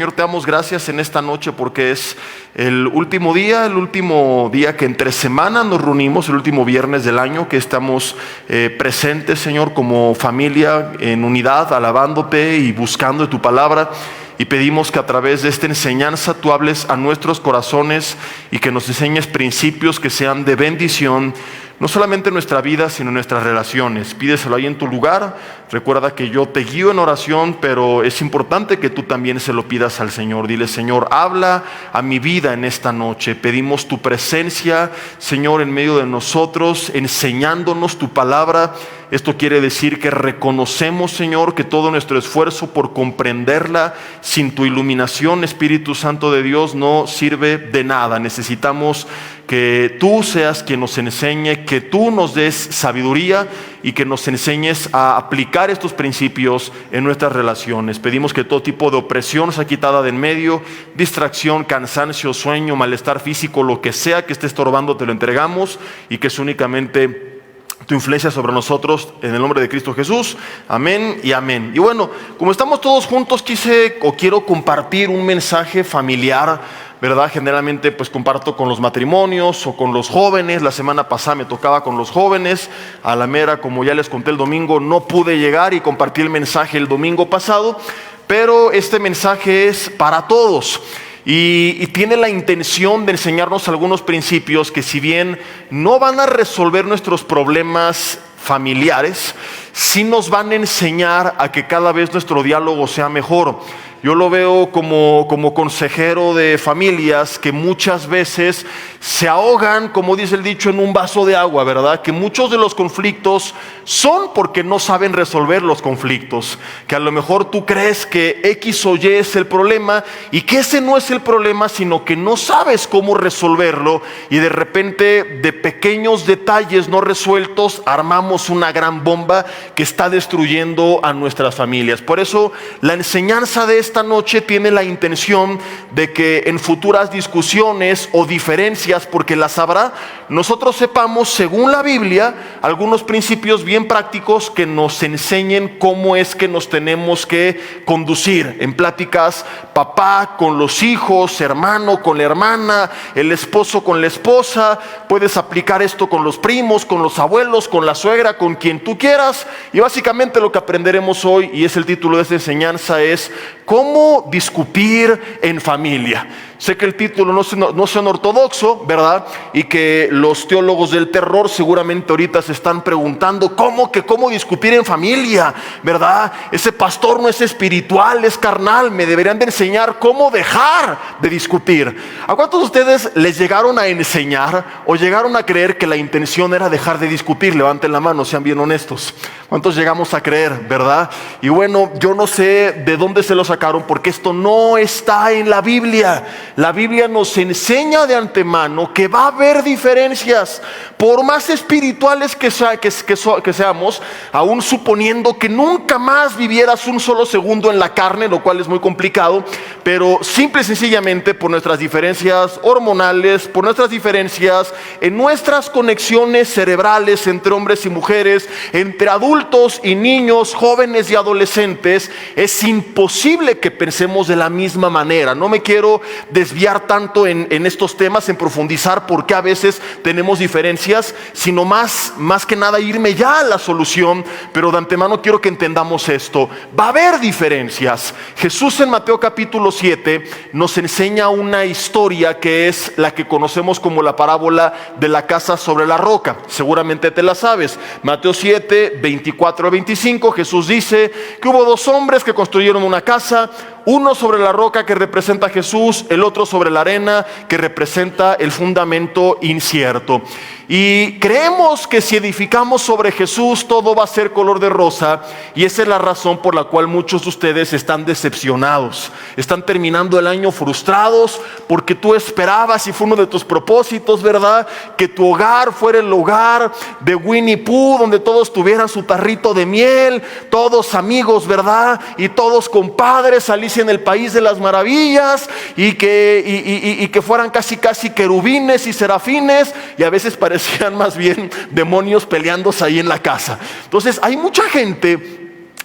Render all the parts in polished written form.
Señor, te damos gracias en esta noche porque es el último día que entre semana nos reunimos, el último viernes del año que estamos presentes, Señor, como familia en unidad, alabándote y buscando tu palabra. Y pedimos que a través de esta enseñanza tú hables a nuestros corazones y que nos enseñes principios que sean de bendición, no solamente en nuestra vida, sino en nuestras relaciones. Pídeselo ahí en tu lugar. Recuerda que yo te guío en oración, pero es importante que tú también se lo pidas al Señor. Dile: Señor, habla a mi vida en esta noche. Pedimos tu presencia, Señor, en medio de nosotros, enseñándonos tu palabra. Esto quiere decir que reconocemos, Señor, que todo nuestro esfuerzo por comprenderla sin tu iluminación, Espíritu Santo de Dios, no sirve de nada. Necesitamos que tú seas quien nos enseñe, que tú nos des sabiduría y que nos enseñes a aplicar estos principios en nuestras relaciones. Pedimos que todo tipo de opresión sea quitada de en medio, distracción, cansancio, sueño, malestar físico, lo que sea que esté estorbando, te lo entregamos, y que es únicamente tu influencia sobre nosotros, en el nombre de Cristo Jesús. Amén y amén. Y bueno, como estamos todos juntos, quiero compartir un mensaje familiar, ¿verdad? Generalmente pues comparto con los matrimonios o con los jóvenes. La semana pasada me tocaba con los jóvenes. A la mera, como ya les conté el domingo, no pude llegar y compartí el mensaje el domingo pasado, pero este mensaje es para todos. Y tiene la intención de enseñarnos algunos principios que, si bien no van a resolver nuestros problemas familiares, sí nos van a enseñar a que cada vez nuestro diálogo sea mejor. Yo lo veo como consejero de familias que muchas veces se ahogan, como dice el dicho, en un vaso de agua, ¿verdad? Que muchos de los conflictos son porque no saben resolver los conflictos. Que a lo mejor tú crees que X o Y es el problema y que ese no es el problema, sino que no sabes cómo resolverlo, y de repente de pequeños detalles no resueltos armamos una gran bomba que está destruyendo a nuestras familias. Por eso la enseñanza de esta noche tiene la intención de que en futuras discusiones o diferencias, porque las habrá, nosotros sepamos, según la Biblia, algunos principios bien prácticos que nos enseñen cómo es que nos tenemos que conducir en pláticas, papá con los hijos, hermano con la hermana, el esposo con la esposa. Puedes aplicar esto con los primos, con los abuelos, con la suegra, con quien tú quieras. Y básicamente lo que aprenderemos hoy, y es el título de esta enseñanza, es ¿cómo discutir en familia? Sé que el título no suena ortodoxo, ¿verdad? Y que los teólogos del terror seguramente ahorita se están preguntando ¿cómo discutir en familia? ¿Verdad? Ese pastor no es espiritual, es carnal. Me deberían de enseñar cómo dejar de discutir. ¿A cuántos de ustedes les llegaron a enseñar o llegaron a creer que la intención era dejar de discutir? Levanten la mano, sean bien honestos. ¿Cuántos llegamos a creer, verdad? Y bueno, yo no sé de dónde se lo sacaron, porque esto no está en la Biblia. La Biblia nos enseña de antemano que va a haber diferencias, por más espirituales que seamos, aún suponiendo que nunca más vivieras un solo segundo en la carne, lo cual es muy complicado, pero simple y sencillamente por nuestras diferencias hormonales, por nuestras diferencias en nuestras conexiones cerebrales entre hombres y mujeres, entre adultos y niños, jóvenes y adolescentes, es imposible que pensemos de la misma manera. No me quiero desviar tanto en estos temas, en profundizar por qué a veces tenemos diferencias, sino más que nada irme ya a la solución. Pero de antemano quiero que entendamos esto: va a haber diferencias. Jesús en Mateo capítulo 7 nos enseña una historia que es la que conocemos como la parábola de la casa sobre la roca. Seguramente te la sabes. Mateo 7, 24 a 25, Jesús dice que hubo dos hombres que construyeron una casa, uno sobre la roca, que representa a Jesús, el otro sobre la arena, que representa el fundamento incierto. Y creemos que si edificamos sobre Jesús todo va a ser color de rosa, y esa es la razón por la cual muchos de ustedes están decepcionados, están terminando el año frustrados, porque tú esperabas, y fue uno de tus propósitos, ¿verdad?, que tu hogar fuera el hogar de Winnie Pooh, donde todos tuvieran su tarrito de miel, todos amigos, ¿verdad?, y todos compadres, Alicia en el País de las Maravillas, y que fueran casi querubines y serafines, y a veces parecían más bien demonios peleándose ahí en la casa. Entonces hay mucha gente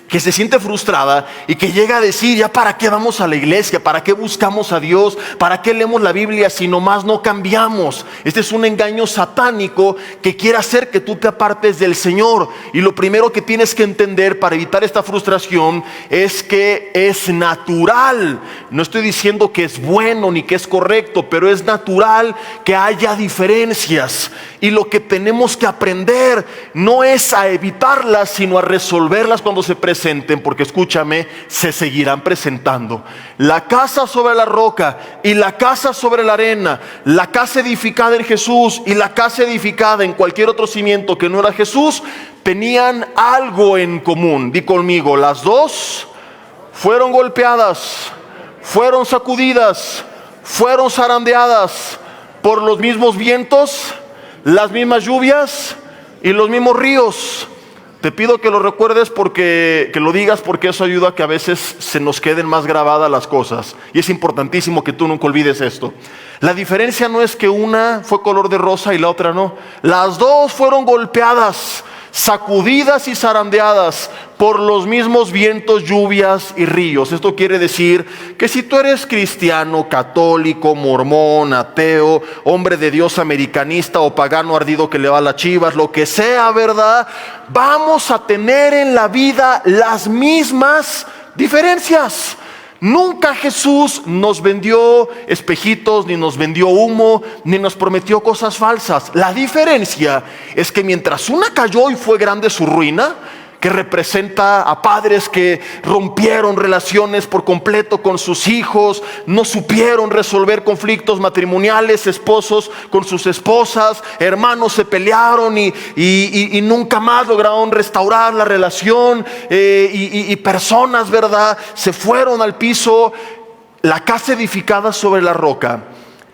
que se siente frustrada y que llega a decir, ya para qué vamos a la iglesia, para qué buscamos a Dios, para qué leemos la Biblia si nomás no cambiamos. Este es un engaño satánico que quiere hacer que tú te apartes del Señor. Y lo primero que tienes que entender para evitar esta frustración es que es natural. No estoy diciendo que es bueno ni que es correcto, pero es natural que haya diferencias. Y lo que tenemos que aprender no es a evitarlas, sino a resolverlas cuando se presenten, porque escúchame, se seguirán presentando. La casa sobre la roca y la casa sobre la arena, la casa edificada en Jesús y la casa edificada en cualquier otro cimiento que no era Jesús, tenían algo en común. Di conmigo, las dos fueron golpeadas, fueron sacudidas, fueron zarandeadas por los mismos vientos, las mismas lluvias y los mismos ríos. Te pido que lo recuerdes, que lo digas, porque eso ayuda a que a veces se nos queden más grabadas las cosas. Y es importantísimo que tú nunca olvides esto. La diferencia no es que una fue color de rosa y la otra no. Las dos fueron golpeadas, sacudidas y zarandeadas por los mismos vientos, lluvias y ríos. Esto quiere decir que si tú eres cristiano, católico, mormón, ateo, hombre de Dios americanista o pagano ardido que le va a las Chivas, lo que sea, ¿verdad? Vamos a tener en la vida las mismas diferencias. Nunca Jesús nos vendió espejitos, ni nos vendió humo, ni nos prometió cosas falsas. La diferencia es que mientras una cayó y fue grande su ruina, que representa a padres que rompieron relaciones por completo con sus hijos, no supieron resolver conflictos matrimoniales, esposos con sus esposas, hermanos se pelearon y nunca más lograron restaurar la relación, y personas, ¿verdad?, se fueron al piso. La casa edificada sobre la roca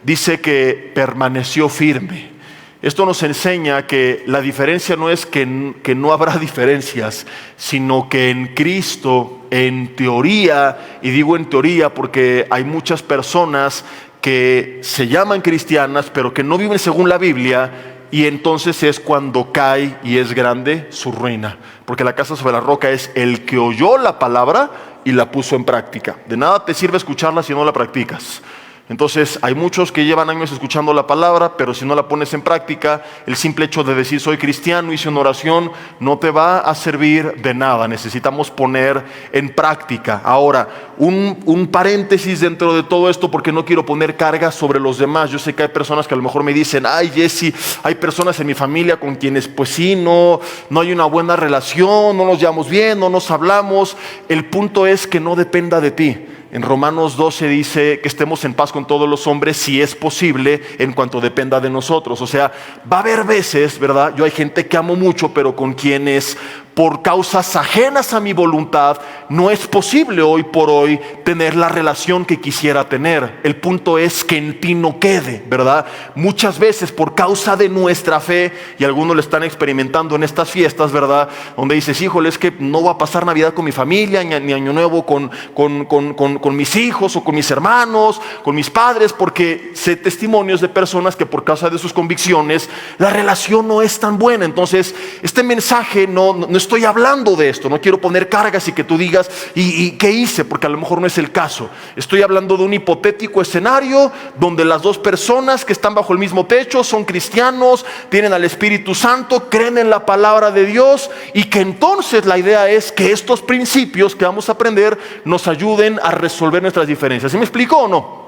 dice que permaneció firme. Esto nos enseña que la diferencia no es que no habrá diferencias, sino que en Cristo, en teoría, y digo en teoría porque hay muchas personas que se llaman cristianas, pero que no viven según la Biblia, y entonces es cuando cae y es grande su ruina. Porque la casa sobre la roca es el que oyó la palabra y la puso en práctica. De nada te sirve escucharla si no la practicas. Entonces hay muchos que llevan años escuchando la palabra, pero si no la pones en práctica, el simple hecho de decir soy cristiano, hice una oración, no te va a servir de nada. Necesitamos poner en práctica. Ahora, un paréntesis dentro de todo esto, porque no quiero poner cargas sobre los demás. Yo sé que hay personas que a lo mejor me dicen, ay Jesse, hay personas en mi familia con quienes pues sí, no hay una buena relación, no nos llevamos bien, no nos hablamos. El punto es que no dependa de ti. En Romanos 12 dice que estemos en paz con todos los hombres, si es posible, en cuanto dependa de nosotros. O sea, va a haber veces, ¿verdad? Yo hay gente que amo mucho, pero con quienes por causas ajenas a mi voluntad no es posible hoy por hoy tener la relación que quisiera tener. El punto es que en ti no quede, ¿verdad? Muchas veces por causa de nuestra fe, y algunos lo están experimentando en estas fiestas, ¿verdad?, donde dices, híjole, es que no va a pasar Navidad con mi familia, ni Año Nuevo con mis hijos o con mis hermanos, con mis padres, porque sé testimonios de personas que por causa de sus convicciones la relación no es tan buena. Entonces este mensaje no estoy hablando de esto, no quiero poner cargas y que tú digas ¿y qué hice?, porque a lo mejor no es el caso. Estoy hablando de un hipotético escenario donde las dos personas que están bajo el mismo techo son cristianos, tienen al Espíritu Santo, creen en la palabra de Dios, y que entonces la idea es que estos principios que vamos a aprender nos ayuden a resolver nuestras diferencias. ¿Sí me explico o no?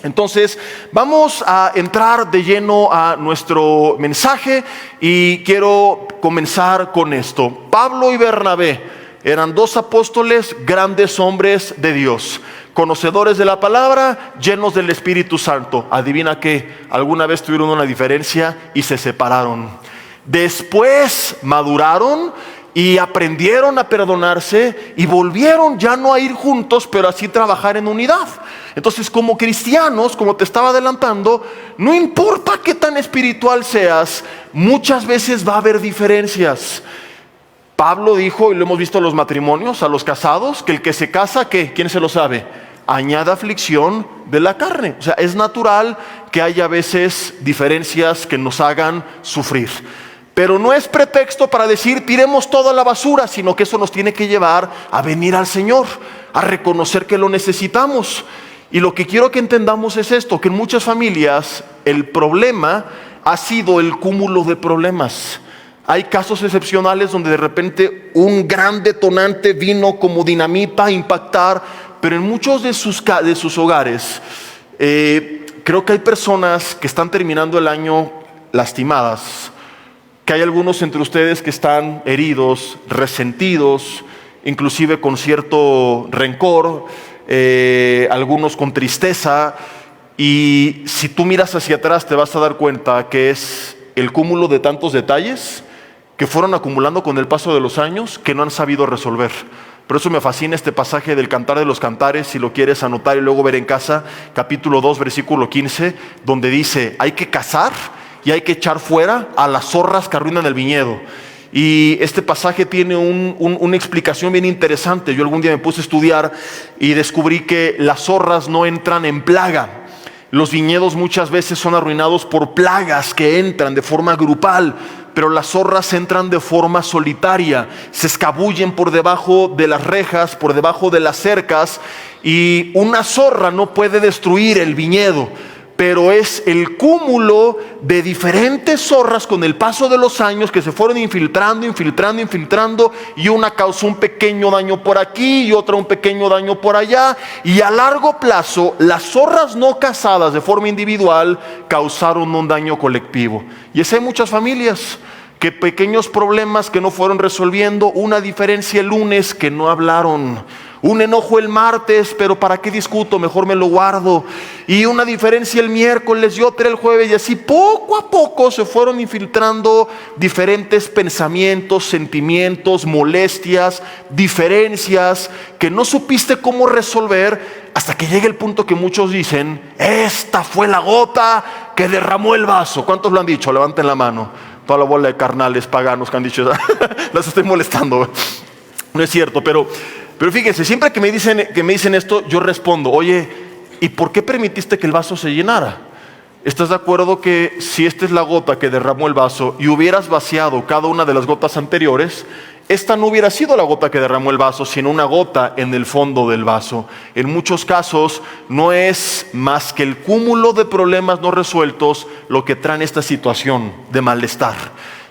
Entonces vamos a entrar de lleno a nuestro mensaje y quiero comenzar con esto. Pablo y Bernabé eran dos apóstoles, grandes hombres de Dios, conocedores de la palabra, llenos del Espíritu Santo. Adivina qué, alguna vez tuvieron una diferencia y se separaron. Después maduraron y aprendieron a perdonarse y volvieron ya no a ir juntos, pero así trabajar en unidad. Entonces, como cristianos, como te estaba adelantando, no importa qué tan espiritual seas, muchas veces va a haber diferencias. Pablo dijo, y lo hemos visto en los matrimonios, a los casados, que el que se casa, ¿qué? ¿Quién se lo sabe? Añade aflicción de la carne. O sea, es natural que haya a veces diferencias que nos hagan sufrir. Pero no es pretexto para decir tiremos todo a la basura, sino que eso nos tiene que llevar a venir al Señor, a reconocer que lo necesitamos. Y lo que quiero que entendamos es esto, que en muchas familias el problema ha sido el cúmulo de problemas. Hay casos excepcionales donde de repente un gran detonante vino como dinamita a impactar, pero en muchos de sus hogares creo que hay personas que están terminando el año lastimadas, que hay algunos entre ustedes que están heridos, resentidos, inclusive con cierto rencor, algunos con tristeza, y si tú miras hacia atrás te vas a dar cuenta que es el cúmulo de tantos detalles que fueron acumulando con el paso de los años que no han sabido resolver. Por eso me fascina este pasaje del Cantar de los Cantares, si lo quieres anotar y luego ver en casa, capítulo 2, versículo 15, donde dice, hay que cazar y hay que echar fuera a las zorras que arruinan el viñedo. Y este pasaje tiene una explicación bien interesante. Yo algún día me puse a estudiar y descubrí que las zorras no entran en plaga. Los viñedos muchas veces son arruinados por plagas que entran de forma grupal, pero las zorras entran de forma solitaria, se escabullen por debajo de las rejas, por debajo de las cercas, y una zorra no puede destruir el viñedo, pero es el cúmulo de diferentes zorras con el paso de los años que se fueron infiltrando, y una causó un pequeño daño por aquí y otra un pequeño daño por allá, y a largo plazo las zorras no cazadas de forma individual causaron un daño colectivo. Y así hay muchas familias que pequeños problemas que no fueron resolviendo, una diferencia el lunes que no hablaron, un enojo el martes, pero ¿para qué discuto? Mejor me lo guardo. Y una diferencia el miércoles y otra el jueves, y así poco a poco se fueron infiltrando diferentes pensamientos, sentimientos, molestias, diferencias que no supiste cómo resolver, hasta que llega el punto que muchos dicen, esta fue la gota que derramó el vaso. ¿Cuántos lo han dicho? Levanten la mano. Toda la bola de carnales paganos que han dicho, las estoy molestando. No es cierto, pero fíjense, siempre que me dicen esto, yo respondo, oye, ¿y por qué permitiste que el vaso se llenara? ¿Estás de acuerdo que si esta es la gota que derramó el vaso y hubieras vaciado cada una de las gotas anteriores, esta no hubiera sido la gota que derramó el vaso, sino una gota en el fondo del vaso? En muchos casos no es más que el cúmulo de problemas no resueltos lo que traen esta situación de malestar.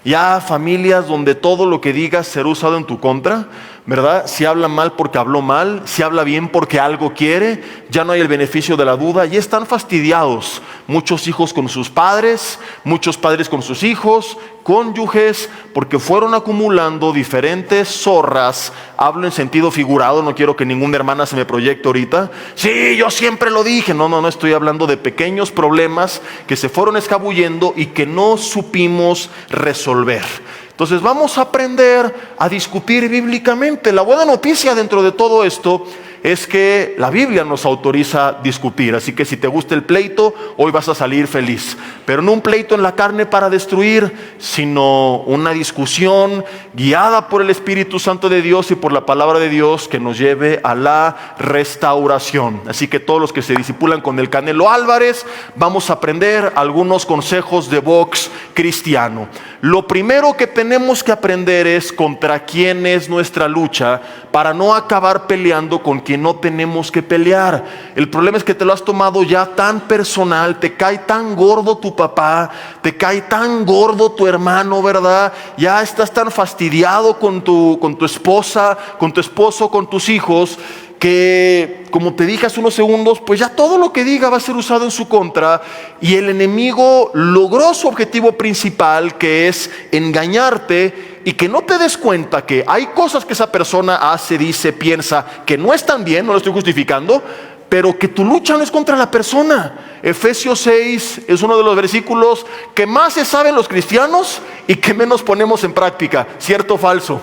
Ya familias donde todo lo que digas será usado en tu contra, ¿verdad? Si habla mal porque habló mal, si habla bien porque algo quiere, ya no hay el beneficio de la duda y están fastidiados. Muchos hijos con sus padres, muchos padres con sus hijos, cónyuges, porque fueron acumulando diferentes zorras. Hablo en sentido figurado, no quiero que ninguna hermana se me proyecte ahorita. Sí, yo siempre lo dije. No, estoy hablando de pequeños problemas que se fueron escabullendo y que no supimos resolver. Entonces vamos a aprender a discutir bíblicamente. La buena noticia dentro de todo esto es que la Biblia nos autoriza a discutir. Así que si te gusta el pleito, hoy vas a salir feliz. Pero no un pleito en la carne para destruir, sino una discusión guiada por el Espíritu Santo de Dios y por la palabra de Dios que nos lleve a la restauración. Así que todos los que se discipulan con el Canelo Álvarez, vamos a aprender algunos consejos de box cristiano. Lo primero que tenemos que aprender es contra quién es nuestra lucha, para no acabar peleando con quien no tenemos que pelear. El problema es que te lo has tomado ya tan personal, te cae tan gordo tu papá, te cae tan gordo tu hermano, ¿verdad? Ya estás tan fastidiado con tu esposa, con tu esposo, con tus hijos, que como te dije hace unos segundos, pues ya todo lo que diga va a ser usado en su contra, y el enemigo logró su objetivo principal, que es engañarte y que no te des cuenta que hay cosas que esa persona hace, dice, piensa que no están bien, no lo estoy justificando, pero que tu lucha no es contra la persona. Efesios 6 es uno de los versículos que más se saben los cristianos y que menos ponemos en práctica. ¿Cierto o falso?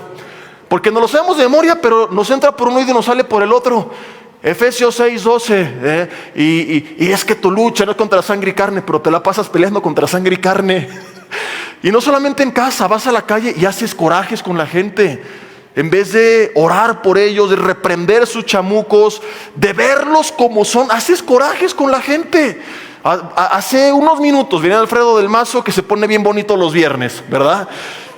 Porque nos lo sabemos de memoria, pero nos entra por un oído y nos sale por el otro. Efesios 6:12, y es que tu lucha no es contra sangre y carne, pero te la pasas peleando contra sangre y carne. Y no solamente en casa, vas a la calle y haces corajes con la gente. En vez de orar por ellos, de reprender sus chamucos, de verlos como son, haces corajes con la gente. Hace unos minutos viene Alfredo del Mazo, que se pone bien bonito los viernes, ¿verdad?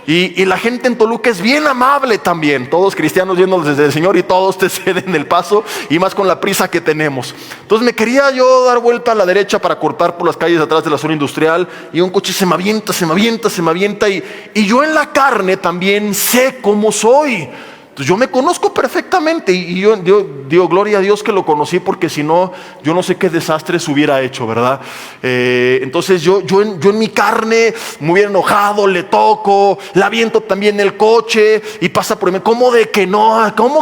Y la gente en Toluca es bien amable también. Todos cristianos yendo desde el Señor y todos te ceden el paso, y más con la prisa que tenemos. Entonces me quería yo dar vuelta a la derecha para cortar por las calles atrás de la zona industrial, y un coche se me avienta. Y yo en la carne también sé cómo soy. Entonces yo me conozco perfectamente, y yo digo, gloria a Dios que lo conocí, porque si no, yo no sé qué desastres hubiera hecho, ¿verdad? Entonces yo en mi carne me hubiera enojado, le toco, le aviento también el coche y pasa por mí. ¿Cómo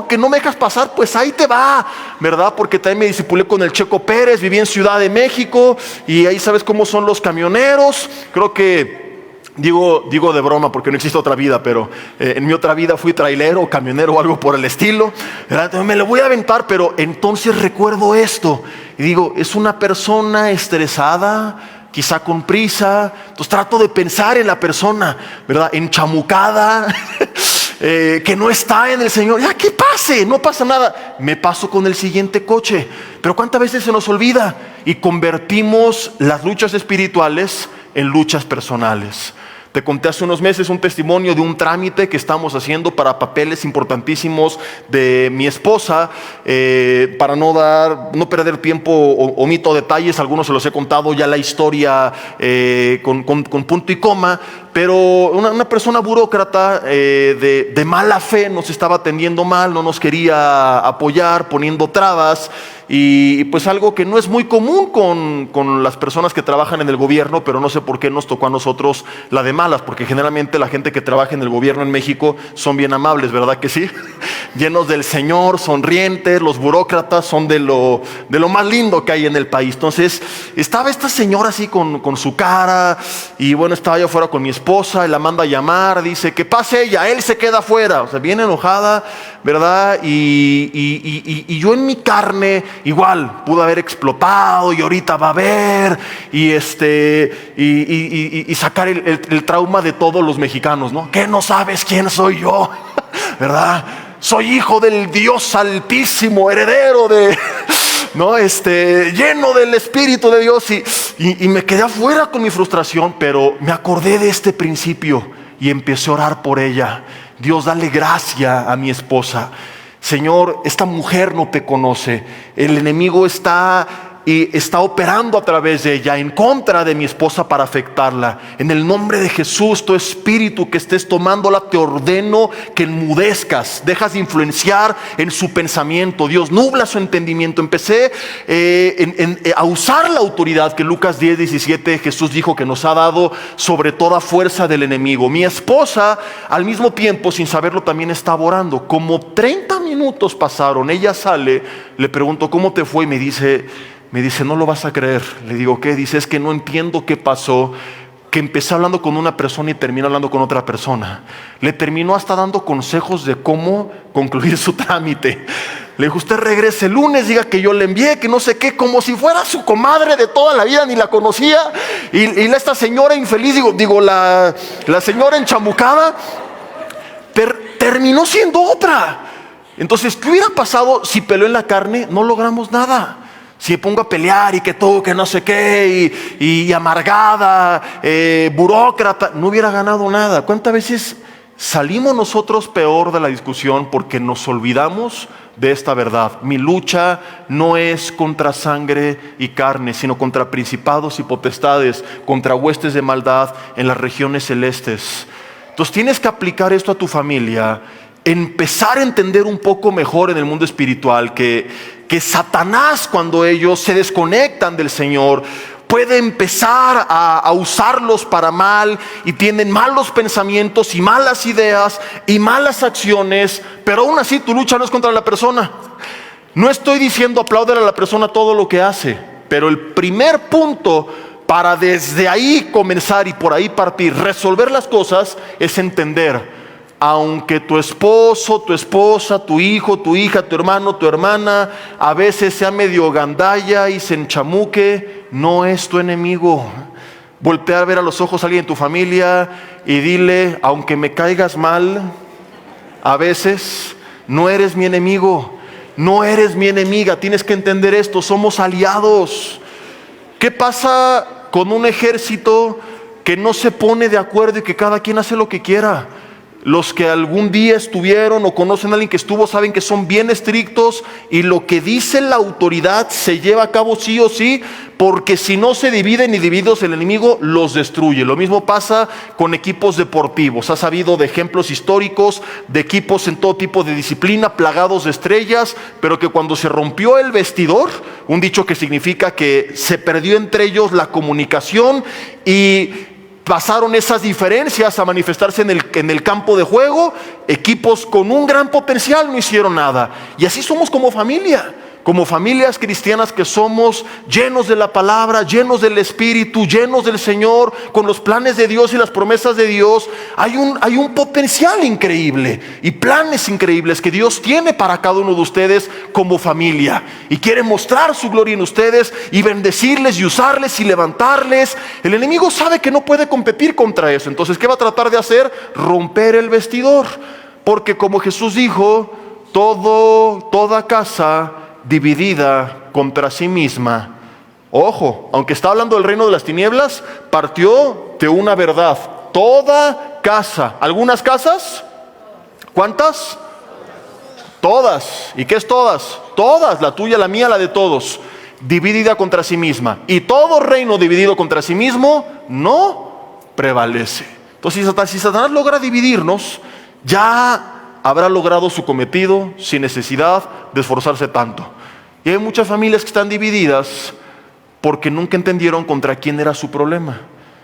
que no me dejas pasar? Pues ahí te va, ¿verdad? Porque también me discipulé con el Checo Pérez, viví en Ciudad de México, y ahí sabes cómo son los camioneros. Creo que Digo de broma porque no existe otra vida, pero en mi otra vida fui trailero, camionero o algo por el estilo, ¿verdad? Entonces me lo voy a aventar, pero entonces recuerdo esto y digo, es una persona estresada, quizá con prisa. Entonces trato de pensar en la persona, ¿verdad? Enchamucada, que no está en el Señor. Ya, que pase, no pasa nada. Me paso con el siguiente coche. Pero ¿cuántas veces se nos olvida? Y convertimos las luchas espirituales en luchas personales. Te conté hace unos meses un testimonio de un trámite que estamos haciendo para papeles importantísimos de mi esposa. Para no perder tiempo, omito detalles, algunos se los he contado ya la historia con punto y coma. Pero una persona burócrata de mala fe nos estaba atendiendo mal, no nos quería apoyar, poniendo trabas. Y pues algo que no es muy común con las personas que trabajan en el gobierno, pero no sé por qué nos tocó a nosotros la de malas, porque generalmente la gente que trabaja en el gobierno en México son bien amables, ¿verdad que sí? Llenos del Señor, sonrientes. Los burócratas son de lo más lindo que hay en el país. Entonces estaba esta señora así con su cara, y bueno, estaba yo afuera con mi esposa, y la manda a llamar, dice que pase ella, él se queda afuera, o sea, bien enojada, ¿verdad? Y yo en mi carne igual pude haber explotado, y ahorita va a ver, y sacar el trauma de todos los mexicanos, ¿no? ¿Qué no sabes quién soy yo? ¿Verdad? Soy hijo del Dios Altísimo, heredero de... ¿no? Lleno del Espíritu de Dios, y me quedé afuera con mi frustración, pero me acordé de este principio y empecé a orar por ella. Dios, dale gracia a mi esposa. Señor, esta mujer no te conoce, el enemigo está operando a través de ella en contra de mi esposa para afectarla. En el nombre de Jesús, tu espíritu que estés tomándola, te ordeno que enmudezcas, dejas de influenciar en su pensamiento. Dios, nubla su entendimiento. Empecé a usar la autoridad que Lucas 10:17 Jesús dijo que nos ha dado sobre toda fuerza del enemigo. Mi esposa al mismo tiempo, sin saberlo, también estaba orando. Como 30 minutos pasaron, ella sale, le pregunto ¿cómo te fue? Y me dice, no lo vas a creer. Le digo, ¿qué? Dice, es que no entiendo qué pasó, que empecé hablando con una persona y terminé hablando con otra persona. Le terminó hasta dando consejos de cómo concluir su trámite. Le dijo, usted regrese el lunes, diga que yo le envié, que no sé qué, como si fuera su comadre de toda la vida, ni la conocía. Y esta señora infeliz, la señora enchamucada, terminó siendo otra. Entonces, ¿qué hubiera pasado si peleó en la carne? No logramos nada. Si me pongo a pelear y que todo, que no sé qué, y amargada, burócrata, no hubiera ganado nada. ¿Cuántas veces salimos nosotros peor de la discusión porque nos olvidamos de esta verdad? Mi lucha no es contra sangre y carne, sino contra principados y potestades, contra huestes de maldad en las regiones celestes. Entonces tienes que aplicar esto a tu familia, empezar a entender un poco mejor en el mundo espiritual que Satanás, cuando ellos se desconectan del Señor, puede empezar a usarlos para mal, y tienen malos pensamientos y malas ideas y malas acciones. Pero aún así tu lucha no es contra la persona. No estoy diciendo apláudele a la persona todo lo que hace, pero el primer punto para desde ahí comenzar y por ahí partir, resolver las cosas, es entender: aunque tu esposo, tu esposa, tu hijo, tu hija, tu hermano, tu hermana a veces sea medio gandalla y se enchamuque, no es tu enemigo. Voltea a ver a los ojos a alguien en tu familia y dile: aunque me caigas mal a veces, no eres mi enemigo, no eres mi enemiga. Tienes que entender esto, somos aliados. ¿Qué pasa con un ejército que no se pone de acuerdo y que cada quien hace lo que quiera? Los que algún día estuvieron o conocen a alguien que estuvo saben que son bien estrictos y lo que dice la autoridad se lleva a cabo sí o sí, porque si no se dividen y divididos el enemigo los destruye. Lo mismo pasa con equipos deportivos. Ha sabido de ejemplos históricos de equipos en todo tipo de disciplina, plagados de estrellas, pero que cuando se rompió el vestidor, un dicho que significa que se perdió entre ellos la comunicación y pasaron esas diferencias a manifestarse en el campo de juego, equipos con un gran potencial no hicieron nada. Y así somos como familia, como familias cristianas que somos llenos de la palabra, llenos del Espíritu, llenos del Señor, con los planes de Dios y las promesas de Dios. Hay un potencial increíble y planes increíbles que Dios tiene para cada uno de ustedes como familia. Y quiere mostrar su gloria en ustedes y bendecirles y usarles y levantarles. El enemigo sabe que no puede competir contra eso. Entonces, ¿qué va a tratar de hacer? Romper el vestidor. Porque como Jesús dijo, toda casa dividida contra sí misma. Ojo, aunque está hablando del reino de las tinieblas, partió de una verdad. Toda casa. ¿Algunas casas? ¿Cuántas? Todas. ¿Y qué es todas? Todas, la tuya, la mía, la de todos. Dividida contra sí misma. Y todo reino dividido contra sí mismo no prevalece. Entonces, si Satanás logra dividirnos, ya habrá logrado su cometido sin necesidad de esforzarse tanto. Y hay muchas familias que están divididas porque nunca entendieron contra quién era su problema.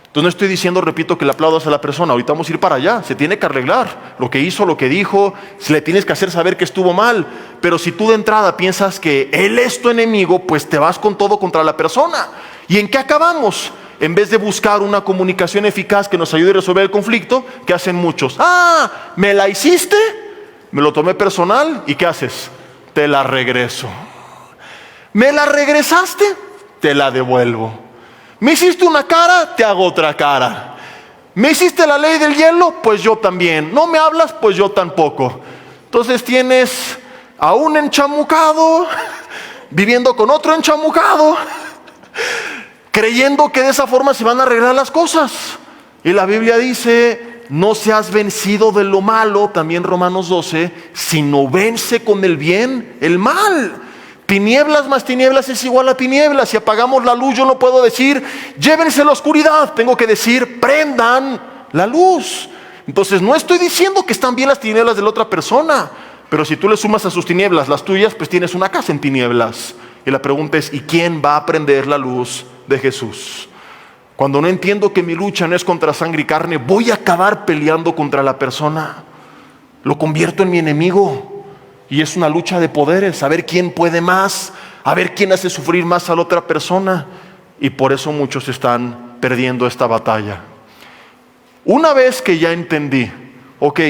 Entonces no estoy diciendo, repito, que le aplaudas a la persona. Ahorita vamos a ir para allá. Se tiene que arreglar lo que hizo, lo que dijo. Se le tienes que hacer saber que estuvo mal. Pero si tú de entrada piensas que él es tu enemigo, pues te vas con todo contra la persona. ¿Y en qué acabamos? En vez de buscar una comunicación eficaz que nos ayude a resolver el conflicto, ¿qué hacen muchos? ¿Me la hiciste? Me lo tomé personal. ¿Y qué haces? Te la regreso. ¿Me la regresaste? Te la devuelvo. ¿Me hiciste una cara? Te hago otra cara. ¿Me hiciste la ley del hielo? Pues yo también. ¿No me hablas? Pues yo tampoco. Entonces tienes a un enchamucado viviendo con otro enchamucado, creyendo que de esa forma se van a arreglar las cosas. Y la Biblia dice: no seas vencido de lo malo, también Romanos 12, sino vence con el bien el mal. Tinieblas más tinieblas es igual a tinieblas. Si apagamos la luz, yo no puedo decir llévense la oscuridad, tengo que decir prendan la luz. Entonces no estoy diciendo que están bien las tinieblas de la otra persona, pero si tú le sumas a sus tinieblas las tuyas, pues tienes una casa en tinieblas. Y la pregunta es: ¿y quién va a prender la luz de Jesús? Cuando no entiendo que mi lucha no es contra sangre y carne, voy a acabar peleando contra la persona. Lo convierto en mi enemigo. Y es una lucha de poderes, a ver quién puede más, a ver quién hace sufrir más a la otra persona. Y por eso muchos están perdiendo esta batalla. Una vez que ya entendí, ok,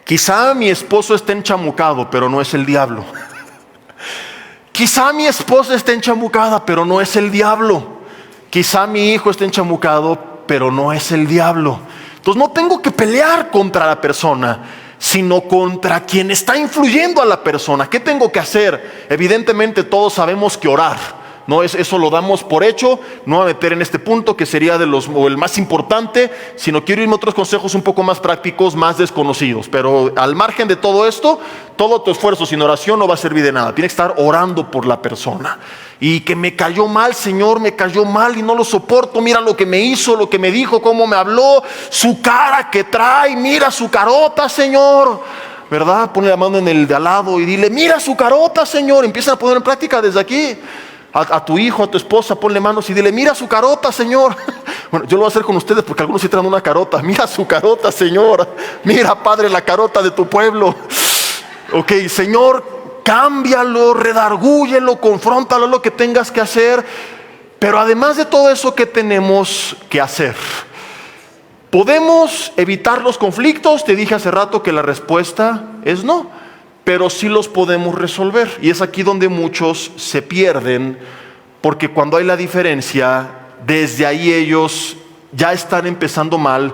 quizá mi esposo esté enchamucado, pero no es el diablo. Quizá mi esposa esté enchamucada, pero no es el diablo. Quizá mi hijo esté enchamucado, pero no es el diablo. Entonces no tengo que pelear contra la persona, sino contra quien está influyendo a la persona. ¿Qué tengo que hacer? Evidentemente todos sabemos que orar. No, eso lo damos por hecho. No voy a meter en este punto que sería el más importante, sino quiero irme a otros consejos un poco más prácticos, más desconocidos. Pero al margen de todo esto, todo tu esfuerzo sin oración no va a servir de nada. Tienes que estar orando por la persona. Y que me cayó mal, Señor, me cayó mal y no lo soporto. Mira lo que me hizo, lo que me dijo, cómo me habló, su cara que trae, mira su carota, Señor, ¿verdad? Ponle la mano en el de al lado y dile: mira su carota, Señor. Empieza a poner en práctica desde aquí. A tu hijo, a tu esposa, ponle manos y dile: mira su carota, Señor. Bueno, yo lo voy a hacer con ustedes porque algunos sí traen una carota. Mira su carota, Señor. Mira, Padre, la carota de tu pueblo. Ok, Señor, cámbialo, redargúyelo, confróntalo, lo que tengas que hacer. Pero además de todo eso, ¿qué tenemos que hacer? ¿Podemos evitar los conflictos? Te dije hace rato que la respuesta es no. Pero sí los podemos resolver. Y es aquí donde muchos se pierden, porque cuando hay la diferencia, desde ahí ellos ya están empezando mal,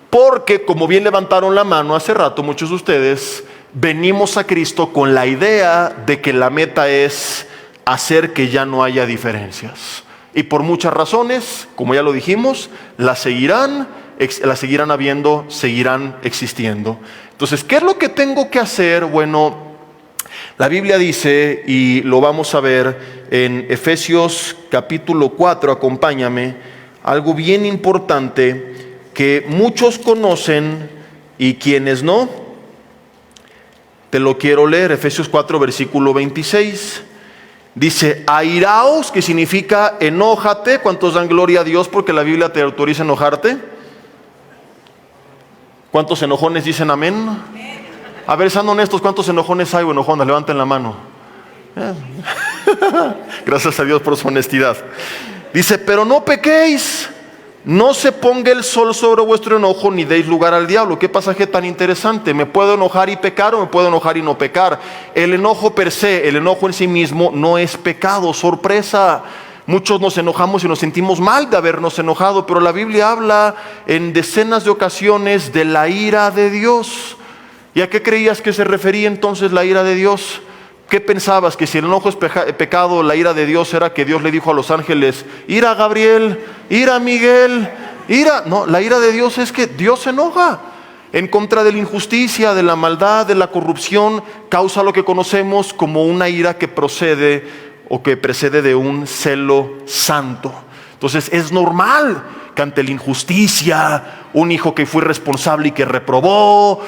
porque como bien levantaron la mano hace rato muchos de ustedes, venimos a Cristo con la idea de que la meta es hacer que ya no haya diferencias. Y por muchas razones, como ya lo dijimos, las seguirán habiendo, seguirán existiendo. Entonces, ¿qué es lo que tengo que hacer? Bueno, la Biblia dice, y lo vamos a ver en Efesios capítulo 4, acompáñame, algo bien importante que muchos conocen y quienes no. Te lo quiero leer, Efesios 4, versículo 26. Dice, airaos, que significa enójate. ¿Cuántos dan gloria a Dios porque la Biblia te autoriza a enojarte? ¿Cuántos enojones dicen amén? A ver, sean honestos, ¿cuántos enojones hay o enojonas? Levanten la mano. Gracias a Dios por su honestidad. Dice, pero no pequéis, no se ponga el sol sobre vuestro enojo, ni deis lugar al diablo. Qué pasaje tan interesante. ¿Me puedo enojar y pecar o me puedo enojar y no pecar? El enojo per se, el enojo en sí mismo no es pecado. Sorpresa. Muchos nos enojamos y nos sentimos mal de habernos enojado, pero la Biblia habla en decenas de ocasiones de la ira de Dios. ¿Y a qué creías que se refería entonces la ira de Dios? ¿Qué pensabas? ¿Que si el enojo es pecado, la ira de Dios era que Dios le dijo a los ángeles, ira Gabriel, ira Miguel, ira? No, la ira de Dios es que Dios se enoja en contra de la injusticia, de la maldad, de la corrupción. Causa lo que conocemos como una ira que procede o que precede de un celo santo. Entonces es normal que ante la injusticia, un hijo que fue irresponsable y que reprobó,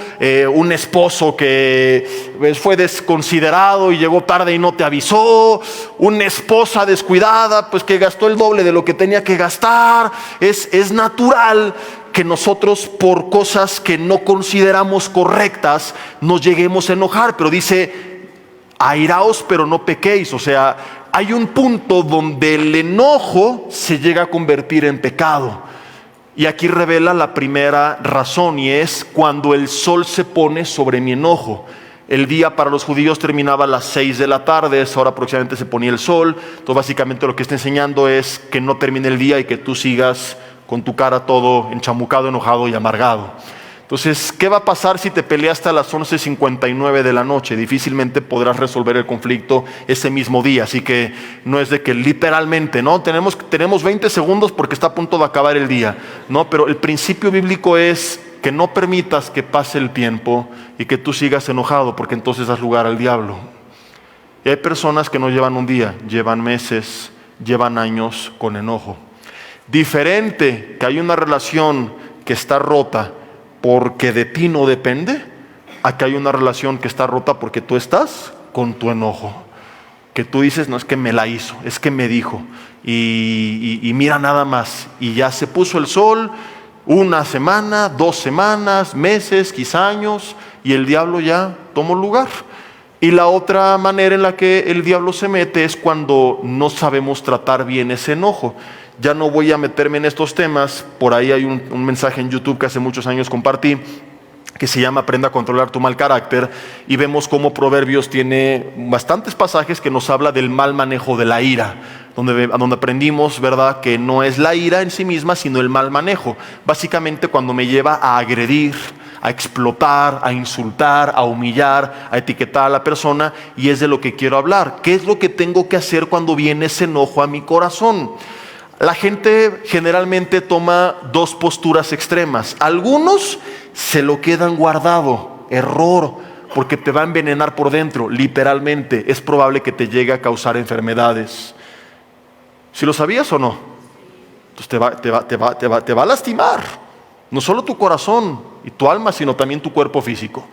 un esposo que fue desconsiderado y llegó tarde y no te avisó, una esposa descuidada pues que gastó el doble de lo que tenía que gastar. Es natural que nosotros por cosas que no consideramos correctas nos lleguemos a enojar, pero dice, airaos pero no pequéis. O sea, hay un punto donde el enojo se llega a convertir en pecado. Y aquí revela la primera razón, y es cuando el sol se pone sobre mi enojo. El día para los judíos terminaba a las 6 de la tarde, esa hora aproximadamente se ponía el sol. Entonces básicamente lo que está enseñando es que no termine el día y que tú sigas con tu cara todo enchamucado, enojado y amargado. Entonces, ¿qué va a pasar si te peleaste a las 11:59 de la noche? Difícilmente podrás resolver el conflicto ese mismo día. Así que no es de que literalmente, ¿no? Tenemos 20 segundos porque está a punto de acabar el día, ¿no? Pero el principio bíblico es que no permitas que pase el tiempo y que tú sigas enojado, porque entonces das lugar al diablo. Y hay personas que no llevan un día, llevan meses, llevan años con enojo. Diferente que hay una relación que está rota porque de ti no depende, a que hay una relación que está rota porque tú estás con tu enojo. Que tú dices, no es que me la hizo, es que me dijo. Y mira nada más, y ya se puso el sol, una semana, 2 semanas, meses, quizá años, y el diablo ya tomó lugar. Y la otra manera en la que el diablo se mete es cuando no sabemos tratar bien ese enojo. Ya no voy a meterme en estos temas. Por ahí hay un mensaje en YouTube que hace muchos años compartí, que se llama Aprenda a controlar tu mal carácter, y vemos cómo Proverbios tiene bastantes pasajes que nos habla del mal manejo de la ira, donde aprendimos, ¿verdad?, que no es la ira en sí misma, sino el mal manejo. Básicamente cuando me lleva a agredir, a explotar, a insultar, a humillar, a etiquetar a la persona, y es de lo que quiero hablar. ¿Qué es lo que tengo que hacer cuando viene ese enojo a mi corazón? La gente generalmente toma 2 posturas extremas. Algunos se lo quedan guardado, error, porque te va a envenenar por dentro, literalmente. Es probable que te llegue a causar enfermedades. ¿Sí lo sabías o no? Entonces te va a lastimar, no solo tu corazón y tu alma, sino también tu cuerpo físico.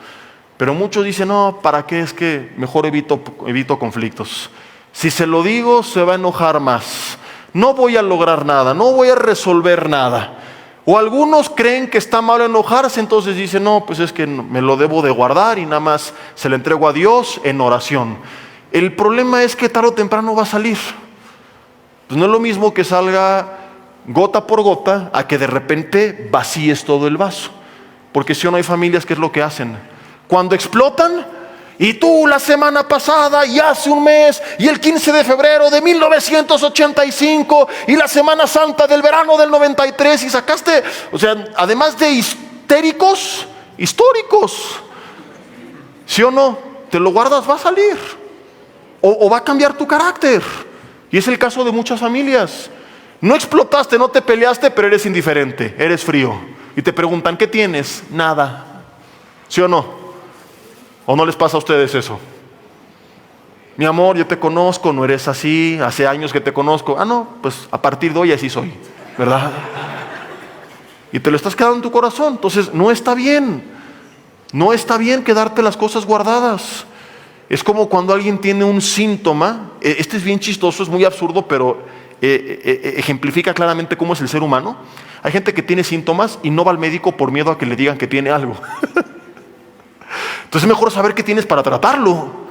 Pero muchos dicen, no, ¿para qué? Es que mejor evito conflictos. Si se lo digo, se va a enojar más. No voy a lograr nada, no voy a resolver nada. O algunos creen que está mal enojarse, entonces dicen, no, pues es que me lo debo de guardar y nada más se lo entrego a Dios en oración. El problema es que tarde o temprano va a salir. Pues no es lo mismo que salga gota por gota a que de repente vacíes todo el vaso. Porque si no, hay familias que es lo que hacen. Cuando explotan, y tú la semana pasada y hace un mes y el 15 de febrero de 1985 y la Semana Santa del verano del 93 y sacaste, o sea, además de históricos, ¿sí o no? Te lo guardas, va a salir o va a cambiar tu carácter. Y es el caso de muchas familias. No explotaste, no te peleaste, pero eres indiferente, eres frío. Y te preguntan, ¿qué tienes? Nada. ¿Sí o no? ¿O no les pasa a ustedes eso? Mi amor, yo te conozco, no eres así, hace años que te conozco. Ah, no, pues a partir de hoy así soy, ¿verdad? Y te lo estás quedando en tu corazón. Entonces no está bien. No está bien quedarte las cosas guardadas. Es como cuando alguien tiene un síntoma. Este es bien chistoso, es muy absurdo, pero ejemplifica claramente cómo es el ser humano. Hay gente que tiene síntomas y no va al médico por miedo a que le digan que tiene algo. Entonces es mejor saber qué tienes para tratarlo.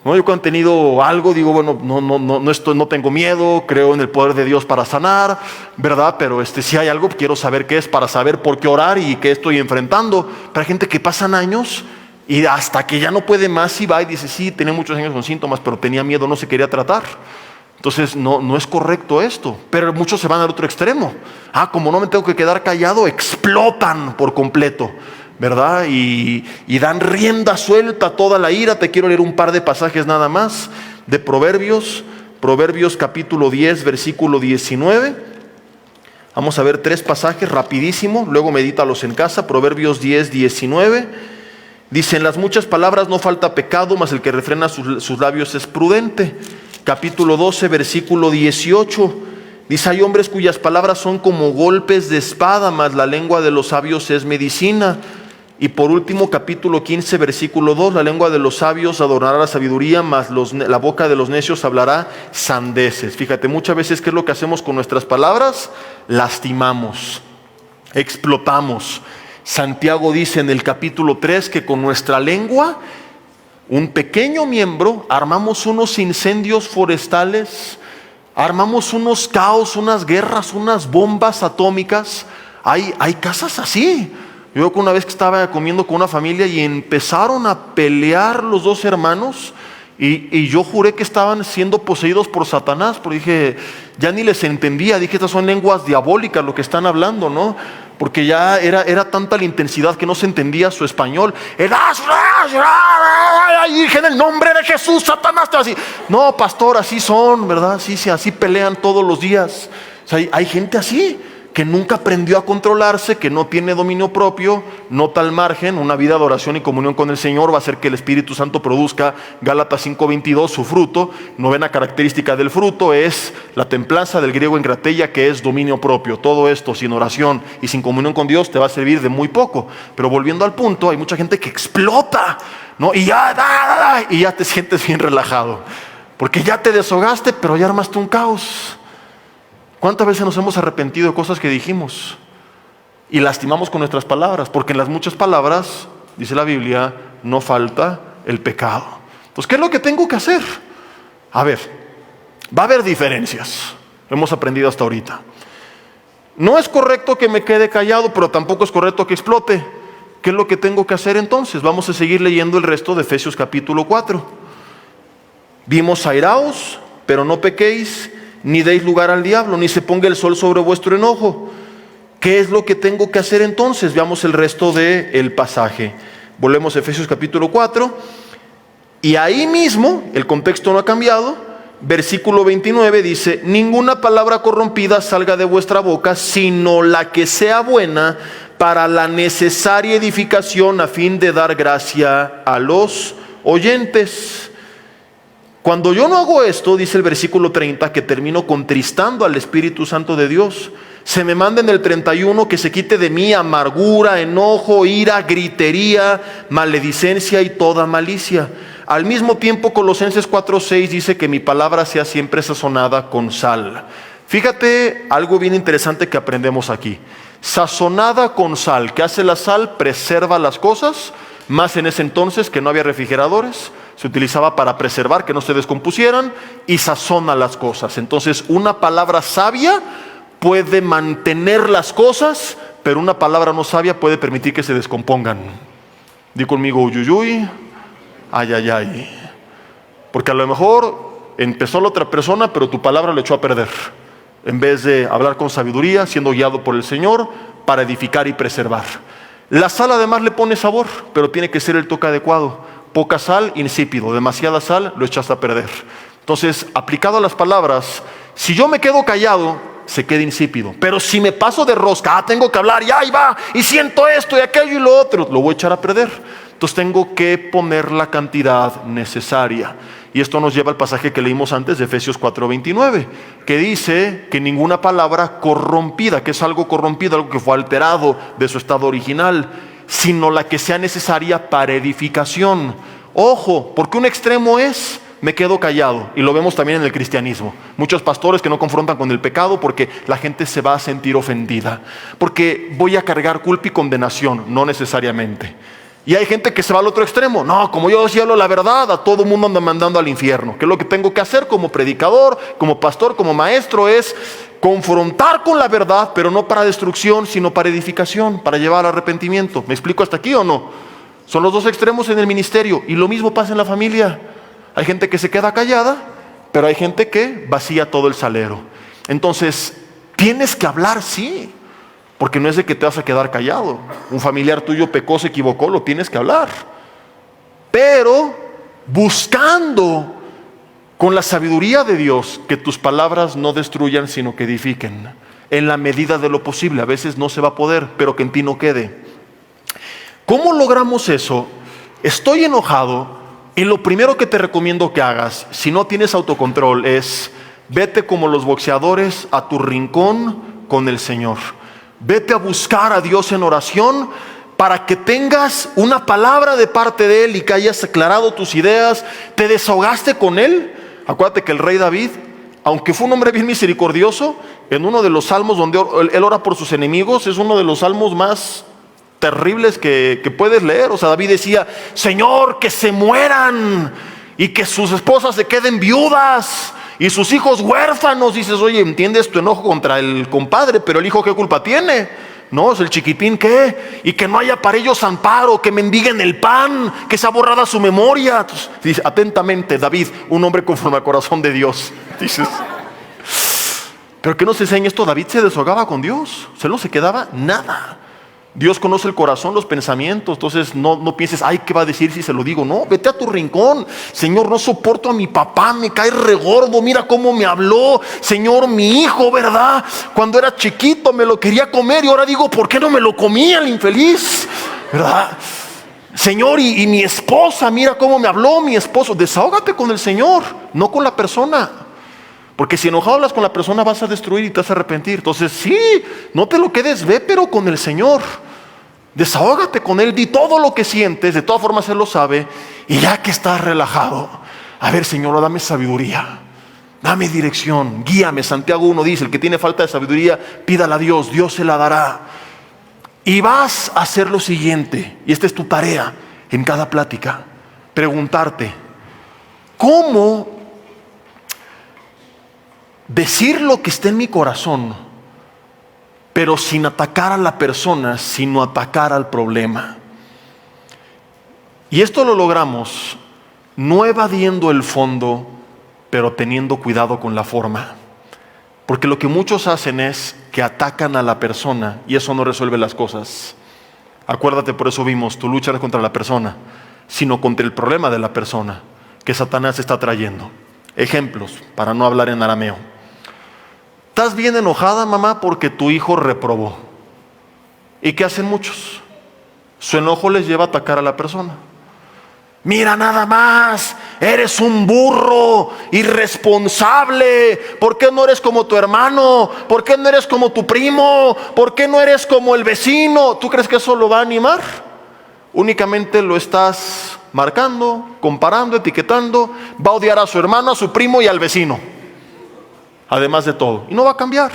¿No? Yo cuando he tenido algo digo, bueno, no tengo miedo, creo en el poder de Dios para sanar, ¿verdad? Pero si hay algo, quiero saber qué es para saber por qué orar y qué estoy enfrentando. Pero hay gente que pasan años y hasta que ya no puede más y va y dice, sí, tenía muchos años con síntomas, pero tenía miedo, no se quería tratar. Entonces no es correcto esto, pero muchos se van al otro extremo. Como no me tengo que quedar callado, explotan por completo, ¿verdad? Y dan rienda suelta a toda la ira. Te quiero leer un par de pasajes nada más de Proverbios capítulo 10, versículo 19. Vamos a ver 3 pasajes rapidísimo, luego medítalos en casa. Proverbios 10, 19. Dice, en las muchas palabras no falta pecado, mas el que refrena sus labios es prudente. Capítulo 12, versículo 18. Dice, hay hombres cuyas palabras son como golpes de espada, mas la lengua de los sabios es medicina. Y por último, capítulo 15, versículo 2, la lengua de los sabios adornará la sabiduría, mas la boca de los necios hablará sandeces. Fíjate, muchas veces, ¿qué es lo que hacemos con nuestras palabras? Lastimamos, explotamos. Santiago dice en el capítulo 3 que con nuestra lengua, un pequeño miembro, armamos unos incendios forestales, armamos unos caos, unas guerras, unas bombas atómicas. Hay casas así. Yo una vez que estaba comiendo con una familia y empezaron a pelear los 2 hermanos y yo juré que estaban siendo poseídos por Satanás, porque dije, ya ni les entendía, dije, estas son lenguas diabólicas lo que están hablando, ¿no? Porque ya era tanta la intensidad que no se entendía su español. Y dije, en el nombre de Jesús, Satanás, así. No, pastor, así son, ¿verdad? Sí, así pelean todos los días. O sea, hay gente así, que nunca aprendió a controlarse, que no tiene dominio propio, no tal margen. Una vida de oración y comunión con el Señor va a hacer que el Espíritu Santo produzca, Gálatas 5:22, su fruto. Novena característica del fruto es la templanza, del griego engrateia, que es dominio propio. Todo esto sin oración y sin comunión con Dios te va a servir de muy poco. Pero volviendo al punto, hay mucha gente que explota, ¿no? Y ya te sientes bien relajado, porque ya te deshogaste, pero ya armaste un caos. ¿Cuántas veces nos hemos arrepentido de cosas que dijimos y lastimamos con nuestras palabras? Porque en las muchas palabras, dice la Biblia, no falta el pecado. Pues, ¿qué es lo que tengo que hacer? A ver, va a haber diferencias. Lo hemos aprendido hasta ahorita. No es correcto que me quede callado, pero tampoco es correcto que explote. ¿Qué es lo que tengo que hacer entonces? Vamos a seguir leyendo el resto de Efesios capítulo 4. Vimos: airaos, pero no pequéis, ni deis lugar al diablo, ni se ponga el sol sobre vuestro enojo. ¿Qué es lo que tengo que hacer entonces? Veamos el resto del pasaje. Volvemos a Efesios capítulo 4. Y ahí mismo, el contexto no ha cambiado. Versículo 29 dice: ninguna palabra corrompida salga de vuestra boca, sino la que sea buena para la necesaria edificación, a fin de dar gracia a los oyentes. Cuando yo no hago esto, dice el versículo 30, que termino contristando al Espíritu Santo de Dios. Se me manda en el 31 que se quite de mí amargura, enojo, ira, gritería, maledicencia y toda malicia. Al mismo tiempo, Colosenses 4:6 dice que mi palabra sea siempre sazonada con sal. Fíjate algo bien interesante que aprendemos aquí. Sazonada con sal. ¿Qué hace la sal? Preserva las cosas. Más en ese entonces, que no había refrigeradores, se utilizaba para preservar, que no se descompusieran, y sazona las cosas. Entonces, una palabra sabia puede mantener las cosas, pero una palabra no sabia puede permitir que se descompongan. Di conmigo: uyuyuy, ay, ay, ay. Porque a lo mejor empezó la otra persona, pero tu palabra lo echó a perder. En vez de hablar con sabiduría, siendo guiado por el Señor para edificar y preservar. La sal además le pone sabor, pero tiene que ser el toque adecuado. Poca sal, insípido. Demasiada sal, lo echaste a perder. Entonces, aplicado a las palabras, si yo me quedo callado, se queda insípido. Pero si me paso de rosca, tengo que hablar y ahí va, y siento esto y aquello y lo otro, lo voy a echar a perder. Entonces tengo que poner la cantidad necesaria. Y esto nos lleva al pasaje que leímos antes de Efesios 4:29, que dice que ninguna palabra corrompida, que es algo corrompido, algo que fue alterado de su estado original, sino la que sea necesaria para edificación. Ojo, porque un extremo es: me quedo callado, y lo vemos también en el cristianismo. Muchos pastores que no confrontan con el pecado porque la gente se va a sentir ofendida, porque voy a cargar culpa y condenación. No necesariamente. Y hay gente que se va al otro extremo. No, como yo hablo la verdad, a todo mundo anda mandando al infierno. ¿Qué es lo que tengo que hacer como predicador, como pastor, como maestro? Es confrontar con la verdad, pero no para destrucción, sino para edificación, para llevar al arrepentimiento. ¿Me explico hasta aquí o no? Son los dos extremos en el ministerio, y lo mismo pasa en la familia. Hay gente que se queda callada, pero hay gente que vacía todo el salero. Entonces, tienes que hablar, sí, porque no es de que te vas a quedar callado. Un familiar tuyo pecó, se equivocó, lo tienes que hablar. Pero buscando con la sabiduría de Dios que tus palabras no destruyan, sino que edifiquen. En la medida de lo posible. A veces no se va a poder, pero que en ti no quede. ¿Cómo logramos eso? Estoy enojado, y lo primero que te recomiendo que hagas, si no tienes autocontrol, es: vete como los boxeadores a tu rincón con el Señor. Vete a buscar a Dios en oración para que tengas una palabra de parte de Él y que hayas aclarado tus ideas. Te desahogaste con Él. Acuérdate que el rey David, aunque fue un hombre bien misericordioso, en uno de los salmos donde él ora por sus enemigos, es uno de los salmos más terribles que puedes leer. O sea, David decía: Señor, que se mueran y que sus esposas se queden viudas y sus hijos huérfanos. Dices: oye, entiendes tu enojo contra el compadre, pero el hijo, ¿qué culpa tiene? No, es el chiquitín, ¿qué? Y que no haya para ellos amparo, que mendiguen el pan, que sea borrada su memoria. Entonces, dice, atentamente, David, un hombre conforme al corazón de Dios. Dices, pero ¿qué nos enseña esto? David se desahogaba con Dios, se no se quedaba nada. Dios conoce el corazón, los pensamientos. Entonces no pienses: ay, ¿qué va a decir si se lo digo? No, vete a tu rincón. Señor, no soporto a mi papá, me cae regordo, mira cómo me habló. Señor, mi hijo, ¿verdad? Cuando era chiquito me lo quería comer y ahora digo: ¿por qué no me lo comía el infeliz? ¿Verdad? Señor, y mi esposa, mira cómo me habló mi esposo. Desahógate con el Señor, no con la persona. Porque si enojado hablas con la persona, vas a destruir y te vas a arrepentir. Entonces sí, no te lo quedes, ve, pero con el Señor. Desahógate con Él, di todo lo que sientes, de todas formas Él lo sabe. Y ya que estás relajado, a ver, Señor, dame sabiduría, dame dirección, guíame. Santiago 1 dice: el que tiene falta de sabiduría, pídala a Dios, Dios se la dará. Y vas a hacer lo siguiente, y esta es tu tarea en cada plática: preguntarte, ¿cómo decir lo que está en mi corazón, pero sin atacar a la persona, sino atacar al problema? Y esto lo logramos no evadiendo el fondo, pero teniendo cuidado con la forma. Porque lo que muchos hacen es que atacan a la persona, y eso no resuelve las cosas. Acuérdate, por eso vimos, tu lucha no es contra la persona, sino contra el problema de la persona que Satanás está trayendo. Ejemplos, para no hablar en arameo. Estás bien enojada, mamá, porque tu hijo reprobó. ¿Y qué hacen muchos? Su enojo les lleva a atacar a la persona. Mira nada más, eres un burro, irresponsable. ¿Por qué no eres como tu hermano? ¿Por qué no eres como tu primo? ¿Por qué no eres como el vecino? ¿Tú crees que eso lo va a animar? Únicamente lo estás marcando, comparando, etiquetando. Va a odiar a su hermano, a su primo y al vecino, además de todo, y no va a cambiar.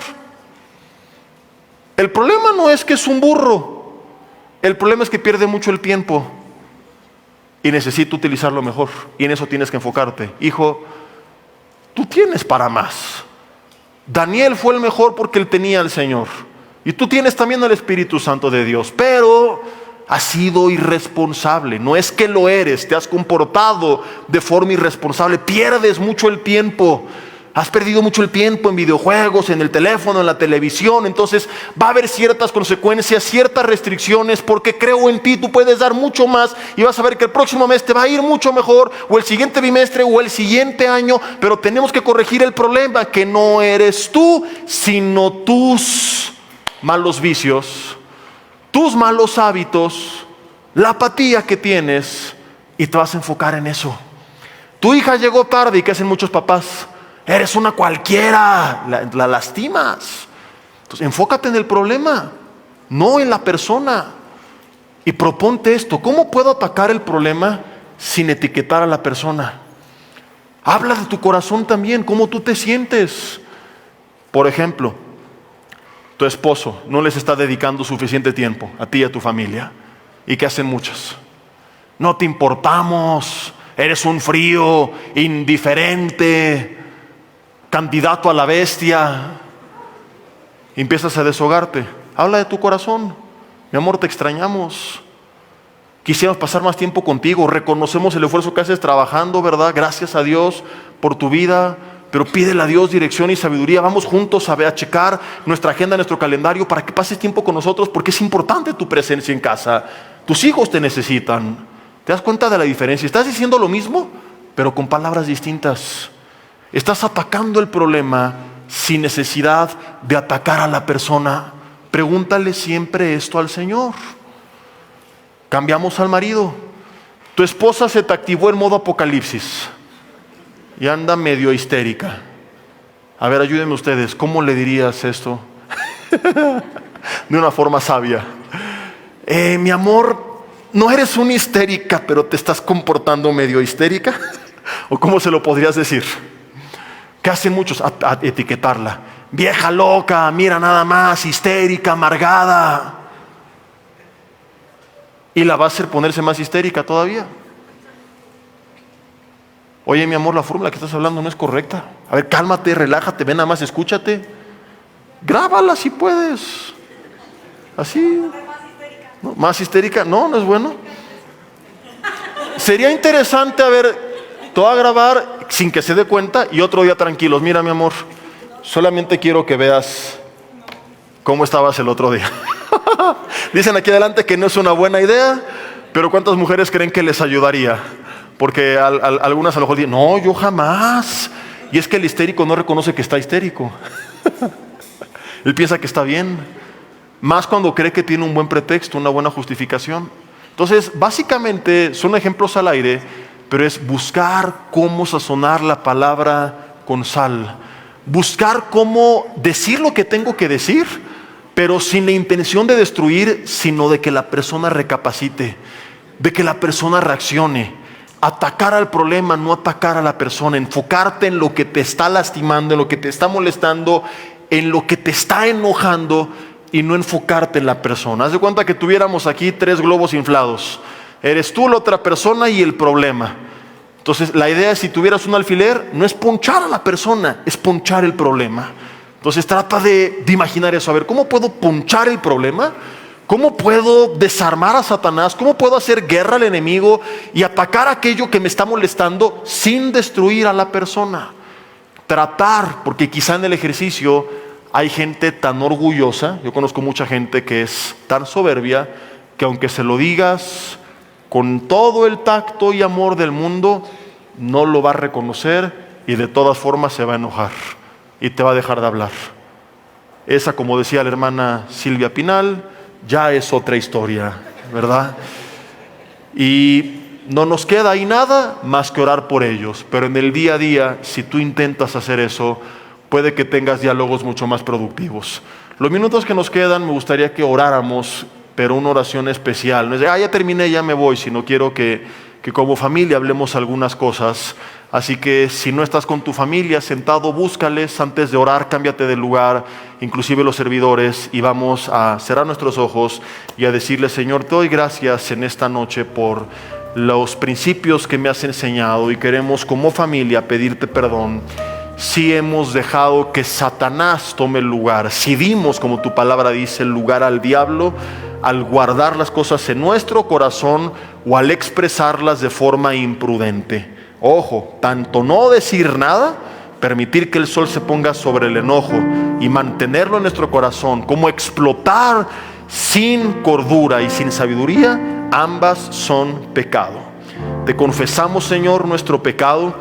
El problema no es que es un burro, el problema es que pierde mucho el tiempo y necesita utilizarlo mejor, y en eso tienes que enfocarte. Hijo, tú tienes para más. Daniel fue el mejor porque él tenía al Señor, y tú tienes también al Espíritu Santo de Dios, pero has sido irresponsable. No es que lo eres, te has comportado de forma irresponsable, pierdes mucho el tiempo. Has perdido mucho el tiempo en videojuegos, en el teléfono, en la televisión. Entonces va a haber ciertas consecuencias, ciertas restricciones, porque creo en ti, tú puedes dar mucho más y vas a ver que el próximo mes te va a ir mucho mejor, o el siguiente bimestre, o el siguiente año. Pero tenemos que corregir el problema, que no eres tú, sino tus malos vicios, tus malos hábitos, la apatía que tienes, y te vas a enfocar en eso. Tu hija llegó tarde, ¿y qué hacen muchos papás? Eres una cualquiera, la lastimas. Entonces enfócate en el problema, no en la persona. Y proponte esto: ¿cómo puedo atacar el problema sin etiquetar a la persona? Habla de tu corazón también, cómo tú te sientes. Por ejemplo, tu esposo no les está dedicando suficiente tiempo a ti y a tu familia. ¿Y qué hacen muchos? No te importamos, eres un frío, indiferente, candidato a la bestia. Empiezas a deshogarte. Habla de tu corazón. Mi amor, te extrañamos. Quisiéramos pasar más tiempo contigo. Reconocemos el esfuerzo que haces trabajando, ¿verdad? Gracias a Dios por tu vida. Pero pídele a Dios dirección y sabiduría. Vamos juntos a checar nuestra agenda, nuestro calendario, para que pases tiempo con nosotros, porque es importante tu presencia en casa. Tus hijos te necesitan. ¿Te das cuenta de la diferencia? Estás diciendo lo mismo, pero con palabras distintas. Estás atacando el problema sin necesidad de atacar a la persona. Pregúntale siempre esto al Señor. Cambiamos al marido. Tu esposa se te activó en modo apocalipsis y anda medio histérica. A ver, ayúdenme ustedes. ¿Cómo le dirías esto? De una forma sabia. Mi amor, no eres una histérica, pero te estás comportando medio histérica. ¿O cómo se lo podrías decir? ¿Qué hacen muchos? A etiquetarla. Vieja loca, mira nada más, histérica, amargada. Y la va a hacer ponerse más histérica todavía. Oye, mi amor, la fórmula que estás hablando no es correcta. A ver, cálmate, relájate, ven nada más, escúchate. Grábala si puedes. Así. ¿No? ¿Más histérica? No, no es bueno. Sería interesante, a ver, te voy a grabar sin que se dé cuenta y otro día tranquilos. Mira, mi amor, solamente quiero que veas cómo estabas el otro día. Dicen aquí adelante que no es una buena idea, pero ¿cuántas mujeres creen que les ayudaría? Porque algunas a lo mejor dicen, no, yo jamás. Y es que el histérico no reconoce que está histérico. Él piensa que está bien. Más cuando cree que tiene un buen pretexto, una buena justificación. Entonces, básicamente son ejemplos al aire, pero es buscar cómo sazonar la palabra con sal. Buscar cómo decir lo que tengo que decir, pero sin la intención de destruir, sino de que la persona recapacite, de que la persona reaccione. Atacar al problema, no atacar a la persona. Enfocarte en lo que te está lastimando, en lo que te está molestando, en lo que te está enojando, y no enfocarte en la persona. Haz de cuenta que tuviéramos aquí 3 globos inflados. Eres tú, la otra persona y el problema. Entonces la idea es, si tuvieras un alfiler, no es ponchar a la persona, es ponchar el problema. Entonces trata de imaginar eso. A ver, ¿cómo puedo ponchar el problema? ¿Cómo puedo desarmar a Satanás? ¿Cómo puedo hacer guerra al enemigo y atacar aquello que me está molestando sin destruir a la persona? Tratar, porque quizá en el ejercicio hay gente tan orgullosa. Yo conozco mucha gente que es tan soberbia que aunque se lo digas con todo el tacto y amor del mundo, no lo va a reconocer y de todas formas se va a enojar y te va a dejar de hablar. Esa, como decía la hermana Silvia Pinal, ya es otra historia, ¿verdad? Y no nos queda ahí nada más que orar por ellos. Pero en el día a día, si tú intentas hacer eso, puede que tengas diálogos mucho más productivos. Los minutos que nos quedan, me gustaría que oráramos, pero una oración especial. No es de, ya terminé, ya me voy, sino quiero que como familia hablemos algunas cosas. Así que si no estás con tu familia sentado, búscales antes de orar, cámbiate de lugar, inclusive los servidores, y vamos a cerrar nuestros ojos y a decirle: Señor, te doy gracias en esta noche por los principios que me has enseñado, y queremos como familia pedirte perdón si hemos dejado que Satanás tome el lugar, si dimos, como tu palabra dice, el lugar al diablo al guardar las cosas en nuestro corazón o al expresarlas de forma imprudente. Ojo, tanto no decir nada permitir que el sol se ponga sobre el enojo y mantenerlo en nuestro corazón, como explotar sin cordura y sin sabiduría, ambas son pecado. Te confesamos, Señor, nuestro pecado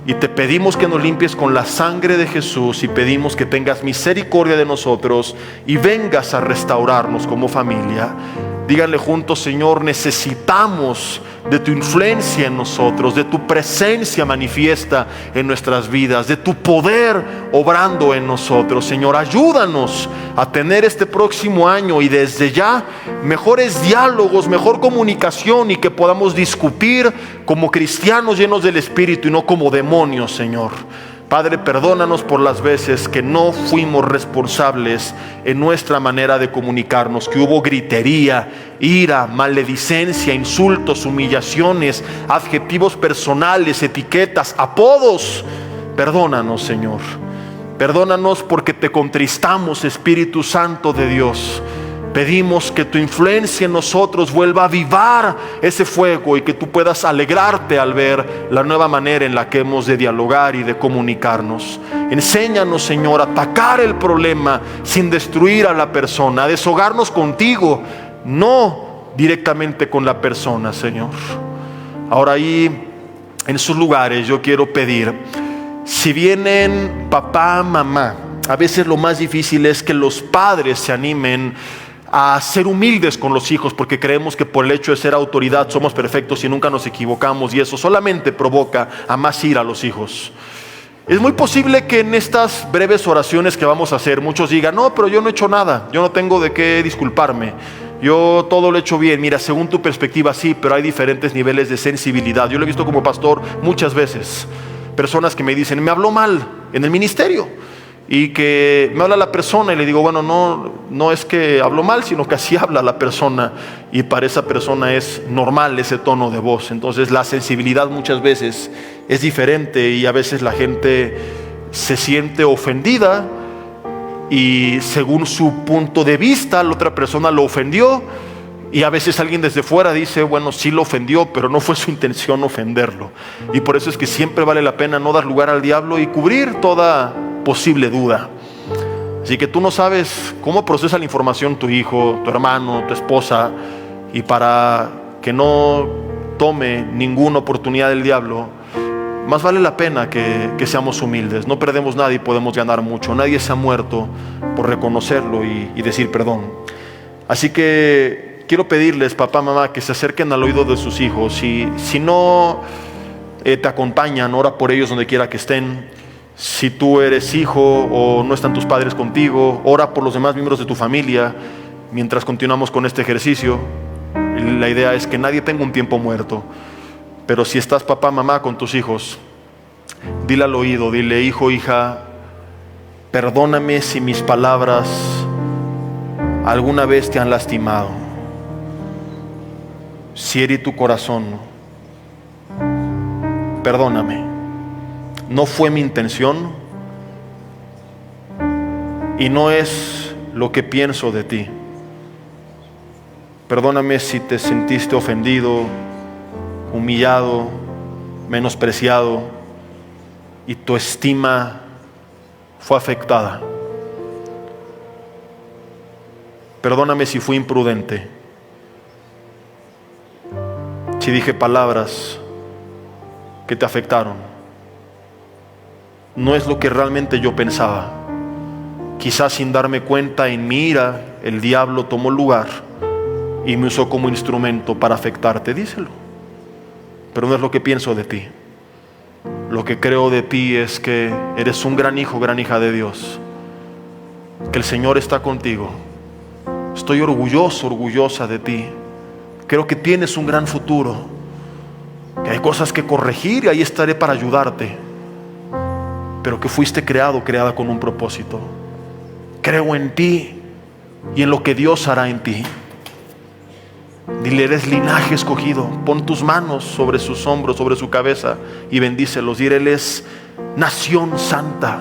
y te pedimos que nos limpies con la sangre de Jesús, y pedimos que tengas misericordia de nosotros y vengas a restaurarnos como familia. Díganle juntos: Señor, necesitamos de tu influencia en nosotros, de tu presencia manifiesta en nuestras vidas, de tu poder obrando en nosotros. Señor, ayúdanos a tener este próximo año y desde ya mejores diálogos, mejor comunicación, y que podamos discutir como cristianos llenos del Espíritu y no como demonios, Señor. Padre, perdónanos por las veces que no fuimos responsables en nuestra manera de comunicarnos, que hubo gritería, ira, maledicencia, insultos, humillaciones, adjetivos personales, etiquetas, apodos. Perdónanos, Señor. Perdónanos porque te contristamos, Espíritu Santo de Dios. Pedimos que tu influencia en nosotros vuelva a avivar ese fuego y que tú puedas alegrarte al ver la nueva manera en la que hemos de dialogar y de comunicarnos. Enséñanos, Señor, a atacar el problema sin destruir a la persona, a deshogarnos contigo, no directamente con la persona, Señor. Ahora, ahí en sus lugares yo quiero pedir, si vienen papá, mamá, a veces lo más difícil es que los padres se animen a ser humildes con los hijos, porque creemos que por el hecho de ser autoridad somos perfectos y nunca nos equivocamos, y eso solamente provoca a más ira a los hijos. Es muy posible que en estas breves oraciones que vamos a hacer muchos digan: no, pero yo no he hecho nada, yo no tengo de qué disculparme, yo todo lo he hecho bien. Mira, según tu perspectiva sí, pero hay diferentes niveles de sensibilidad. Yo lo he visto como pastor muchas veces, personas que me dicen: me habló mal en el ministerio, y que me habla la persona y le digo: bueno, no es que hablo mal, sino que así habla la persona, y para esa persona es normal ese tono de voz. Entonces la sensibilidad muchas veces es diferente, y a veces la gente se siente ofendida y según su punto de vista la otra persona lo ofendió, y a veces alguien desde fuera dice: bueno, sí lo ofendió, pero no fue su intención ofenderlo. Y por eso es que siempre vale la pena no dar lugar al diablo y cubrir toda posible duda. Así que tú no sabes cómo procesa la información tu hijo, tu hermano, tu esposa, y para que no tome ninguna oportunidad del diablo, más vale la pena que seamos humildes. No perdemos nada y podemos ganar mucho. Nadie se ha muerto por reconocerlo y decir perdón. Así que quiero pedirles, papá, mamá, que se acerquen al oído de sus hijos. Si no te acompañan, ora por ellos donde quiera que estén. Si tú eres hijo o no están tus padres contigo, ora por los demás miembros de tu familia mientras continuamos con este ejercicio. La idea es que nadie tenga un tiempo muerto. Pero si estás, papá, mamá, con tus hijos, dile al oído, dile: hijo, hija, perdóname si mis palabras alguna vez te han lastimado, si herí tu corazón, perdóname. No fue mi intención y no es lo que pienso de ti. Perdóname si te sentiste ofendido, humillado, menospreciado y tu estima fue afectada. Perdóname si fui imprudente, si dije palabras que te afectaron. No es lo que realmente yo pensaba. Quizás sin darme cuenta, en mi ira, el diablo tomó lugar y me usó como instrumento para afectarte. Díselo. Pero no es lo que pienso de ti. Lo que creo de ti es que eres un gran hijo, gran hija de Dios, que el Señor está contigo. Estoy orgulloso, orgullosa de ti. Creo que tienes un gran futuro, que hay cosas que corregir y ahí estaré para ayudarte, pero que fuiste creado, creada con un propósito. Creo en ti y en lo que Dios hará en ti. Dile: eres linaje escogido. Pon tus manos sobre sus hombros, sobre su cabeza, y bendícelos. Dile: él es nación santa,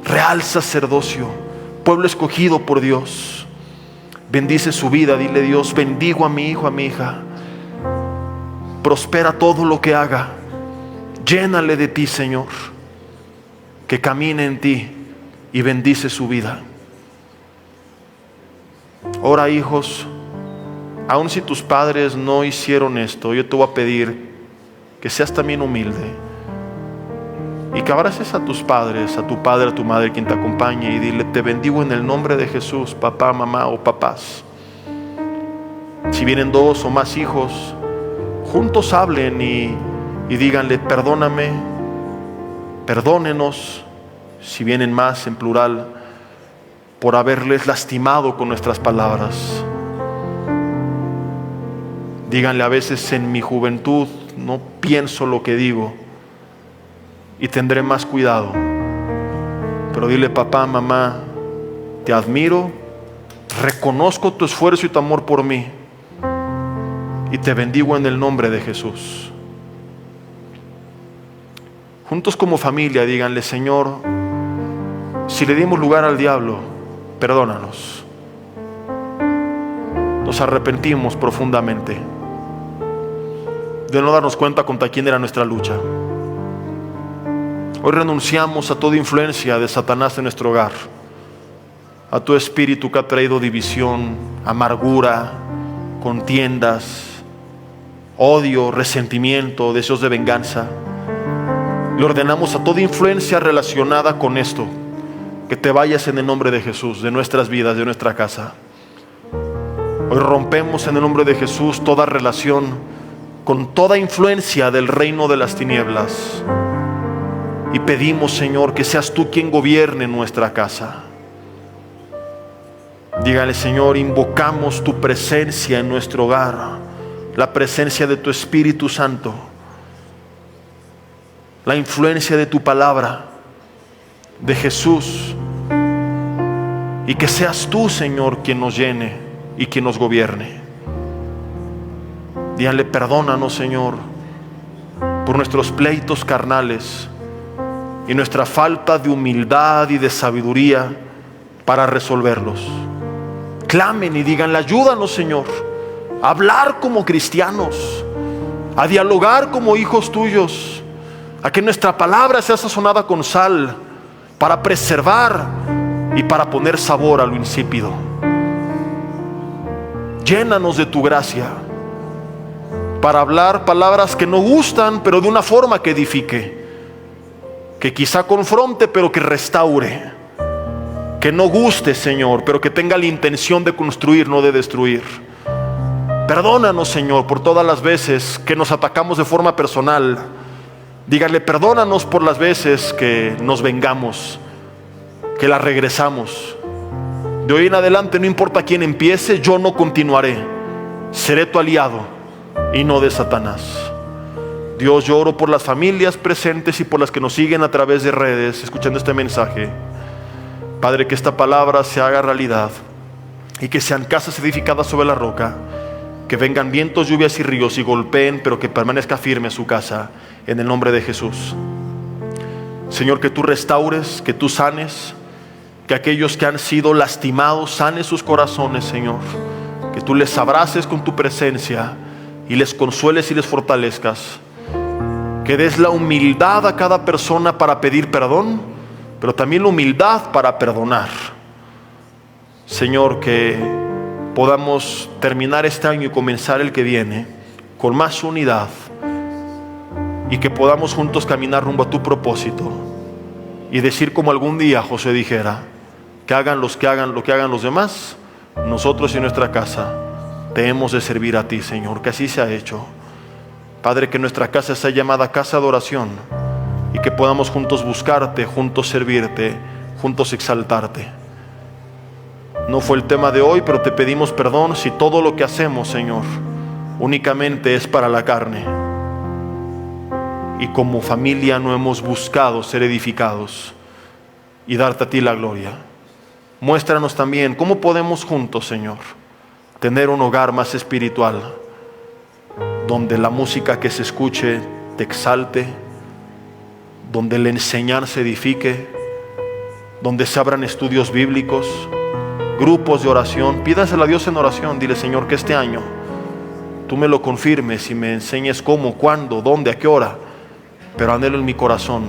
real sacerdocio, pueblo escogido por Dios. Bendice su vida. Dile: Dios, bendigo a mi hijo, a mi hija. Prospera todo lo que haga. Llénale de ti, Señor. que camine en ti y bendice su vida. Ahora, hijos, aun si tus padres no hicieron esto, yo te voy a pedir que seas también humilde y que abraces a tus padres, a tu padre, a tu madre, quien te acompañe, y dile: te bendigo en el nombre de Jesús, papá, mamá o papás. Si vienen dos o más hijos, juntos hablen y díganle: perdóname, perdónenos, si vienen más en plural, por haberles lastimado con nuestras palabras. Díganle: a veces en mi juventud no pienso lo que digo y tendré más cuidado. Pero dile: papá, mamá, te admiro, reconozco tu esfuerzo y tu amor por mí, y te bendigo en el nombre de Jesús. Juntos como familia díganle: Señor, si le dimos lugar al diablo, perdónanos. Nos arrepentimos profundamente de no darnos cuenta contra quién era nuestra lucha. Hoy renunciamos a toda influencia de Satanás en nuestro hogar, a tu espíritu que ha traído división, amargura, contiendas, odio, resentimiento, deseos de venganza. Le ordenamos a toda influencia relacionada con esto que te vayas en el nombre de Jesús, de nuestras vidas, de nuestra casa. Hoy rompemos en el nombre de Jesús toda relación con toda influencia del reino de las tinieblas, y pedimos, Señor, que seas tú quien gobierne nuestra casa. Dígale: Señor, invocamos tu presencia en nuestro hogar, la presencia de tu Espíritu Santo, la influencia de tu palabra, de Jesús, y que seas tú, Señor, quien nos llene y quien nos gobierne. Dígale: perdónanos, Señor, por nuestros pleitos carnales y nuestra falta de humildad y de sabiduría para resolverlos. Clamen y díganle: ayúdanos, Señor, a hablar como cristianos, a dialogar como hijos tuyos, a que nuestra palabra sea sazonada con sal para preservar y para poner sabor a lo insípido. Llénanos de tu gracia para hablar palabras que no gustan, pero de una forma que edifique, que quizá confronte, pero que restaure, que no guste, Señor, pero que tenga la intención de construir, no de destruir. Perdónanos, Señor, por todas las veces que nos atacamos de forma personal. Dígale: perdónanos por las veces que nos vengamos, que la regresamos. De hoy en adelante, no importa quién empiece, yo no continuaré. Seré tu aliado y no de Satanás. Dios, yo oro por las familias presentes y por las que nos siguen a través de redes, escuchando este mensaje. Padre, que esta palabra se haga realidad y que sean casas edificadas sobre la roca, que vengan vientos, lluvias y ríos y golpeen, pero que permanezca firme su casa, en el nombre de Jesús. Señor, que tú restaures, que tú sanes, que aquellos que han sido lastimados sanes sus corazones, Señor, que tú les abraces con tu presencia y les consueles y les fortalezcas, que des la humildad a cada persona para pedir perdón, pero también la humildad para perdonar. Señor, que podamos terminar este año y comenzar el que viene con más unidad, y que podamos juntos caminar rumbo a tu propósito y decir como algún día José dijera: que hagan lo que hagan los demás, nosotros y nuestra casa te hemos de servir a ti, Señor. Que así sea hecho. Padre, que nuestra casa sea llamada casa de oración, y que podamos juntos buscarte, juntos servirte, juntos exaltarte. No fue el tema de hoy, pero te pedimos perdón si todo lo que hacemos, Señor, únicamente es para la carne, y como familia no hemos buscado ser edificados y darte a ti la gloria. Muéstranos también cómo podemos juntos, Señor, tener un hogar más espiritual, donde la música que se escuche te exalte, donde la enseñanza edifique, donde se abran estudios bíblicos, grupos de oración. Pídaselo a Dios en oración. Dile: Señor, que este año tú me lo confirmes y me enseñes cómo, cuándo, dónde, a qué hora, pero anhelo en mi corazón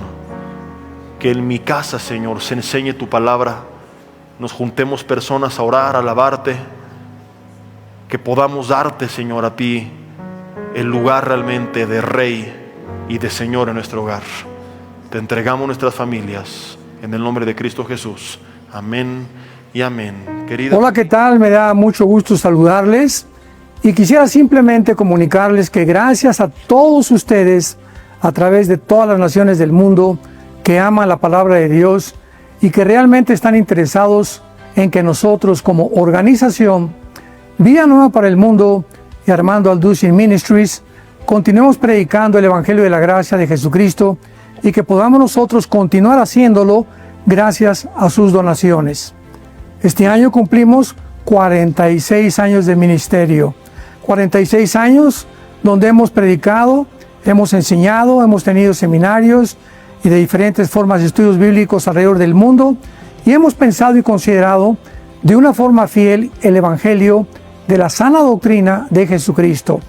que en mi casa, Señor, se enseñe tu palabra, nos juntemos personas a orar, a alabarte, que podamos darte, Señor, a ti el lugar realmente de Rey y de Señor en nuestro hogar. Te entregamos nuestras familias en el nombre de Cristo Jesús. Amén y amén. Querida. Hola, ¿qué tal? Me da mucho gusto saludarles y quisiera simplemente comunicarles que gracias a todos ustedes a través de todas las naciones del mundo que aman la palabra de Dios y que realmente están interesados en que nosotros como organización Vida Nueva para el Mundo y Armando Alducin Ministries continuemos predicando el Evangelio de la Gracia de Jesucristo y que podamos nosotros continuar haciéndolo gracias a sus donaciones. Este año cumplimos 46 años de ministerio, 46 años donde hemos predicado, hemos enseñado, hemos tenido seminarios y de diferentes formas de estudios bíblicos alrededor del mundo y hemos pensado y considerado de una forma fiel el Evangelio de la sana doctrina de Jesucristo.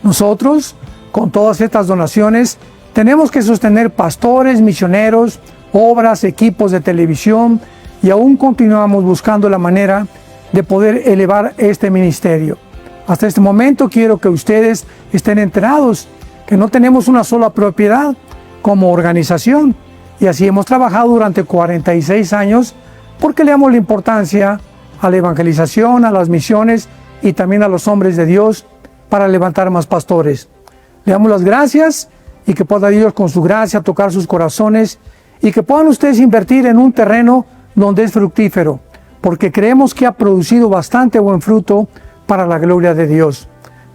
Nosotros, con todas estas donaciones, tenemos que sostener pastores, misioneros, obras, equipos de televisión y aún continuamos buscando la manera de poder elevar este ministerio. Hasta este momento quiero que ustedes estén enterados que no tenemos una sola propiedad como organización y así hemos trabajado durante 46 años porque le damos la importancia a la evangelización, a las misiones y también a los hombres de Dios para levantar más pastores. Le damos las gracias y que pueda Dios con su gracia tocar sus corazones y que puedan ustedes invertir en un terreno donde es fructífero, porque creemos que ha producido bastante buen fruto para la gloria de Dios.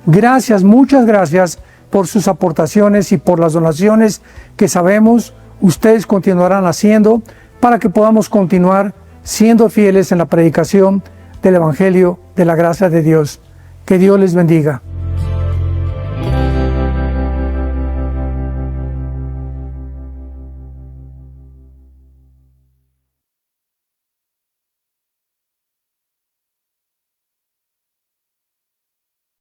Gracias, muchas gracias por sus aportaciones y por las donaciones que sabemos ustedes continuarán haciendo para que podamos continuar siendo fieles en la predicación del Evangelio de la gracia de Dios. Que Dios les bendiga.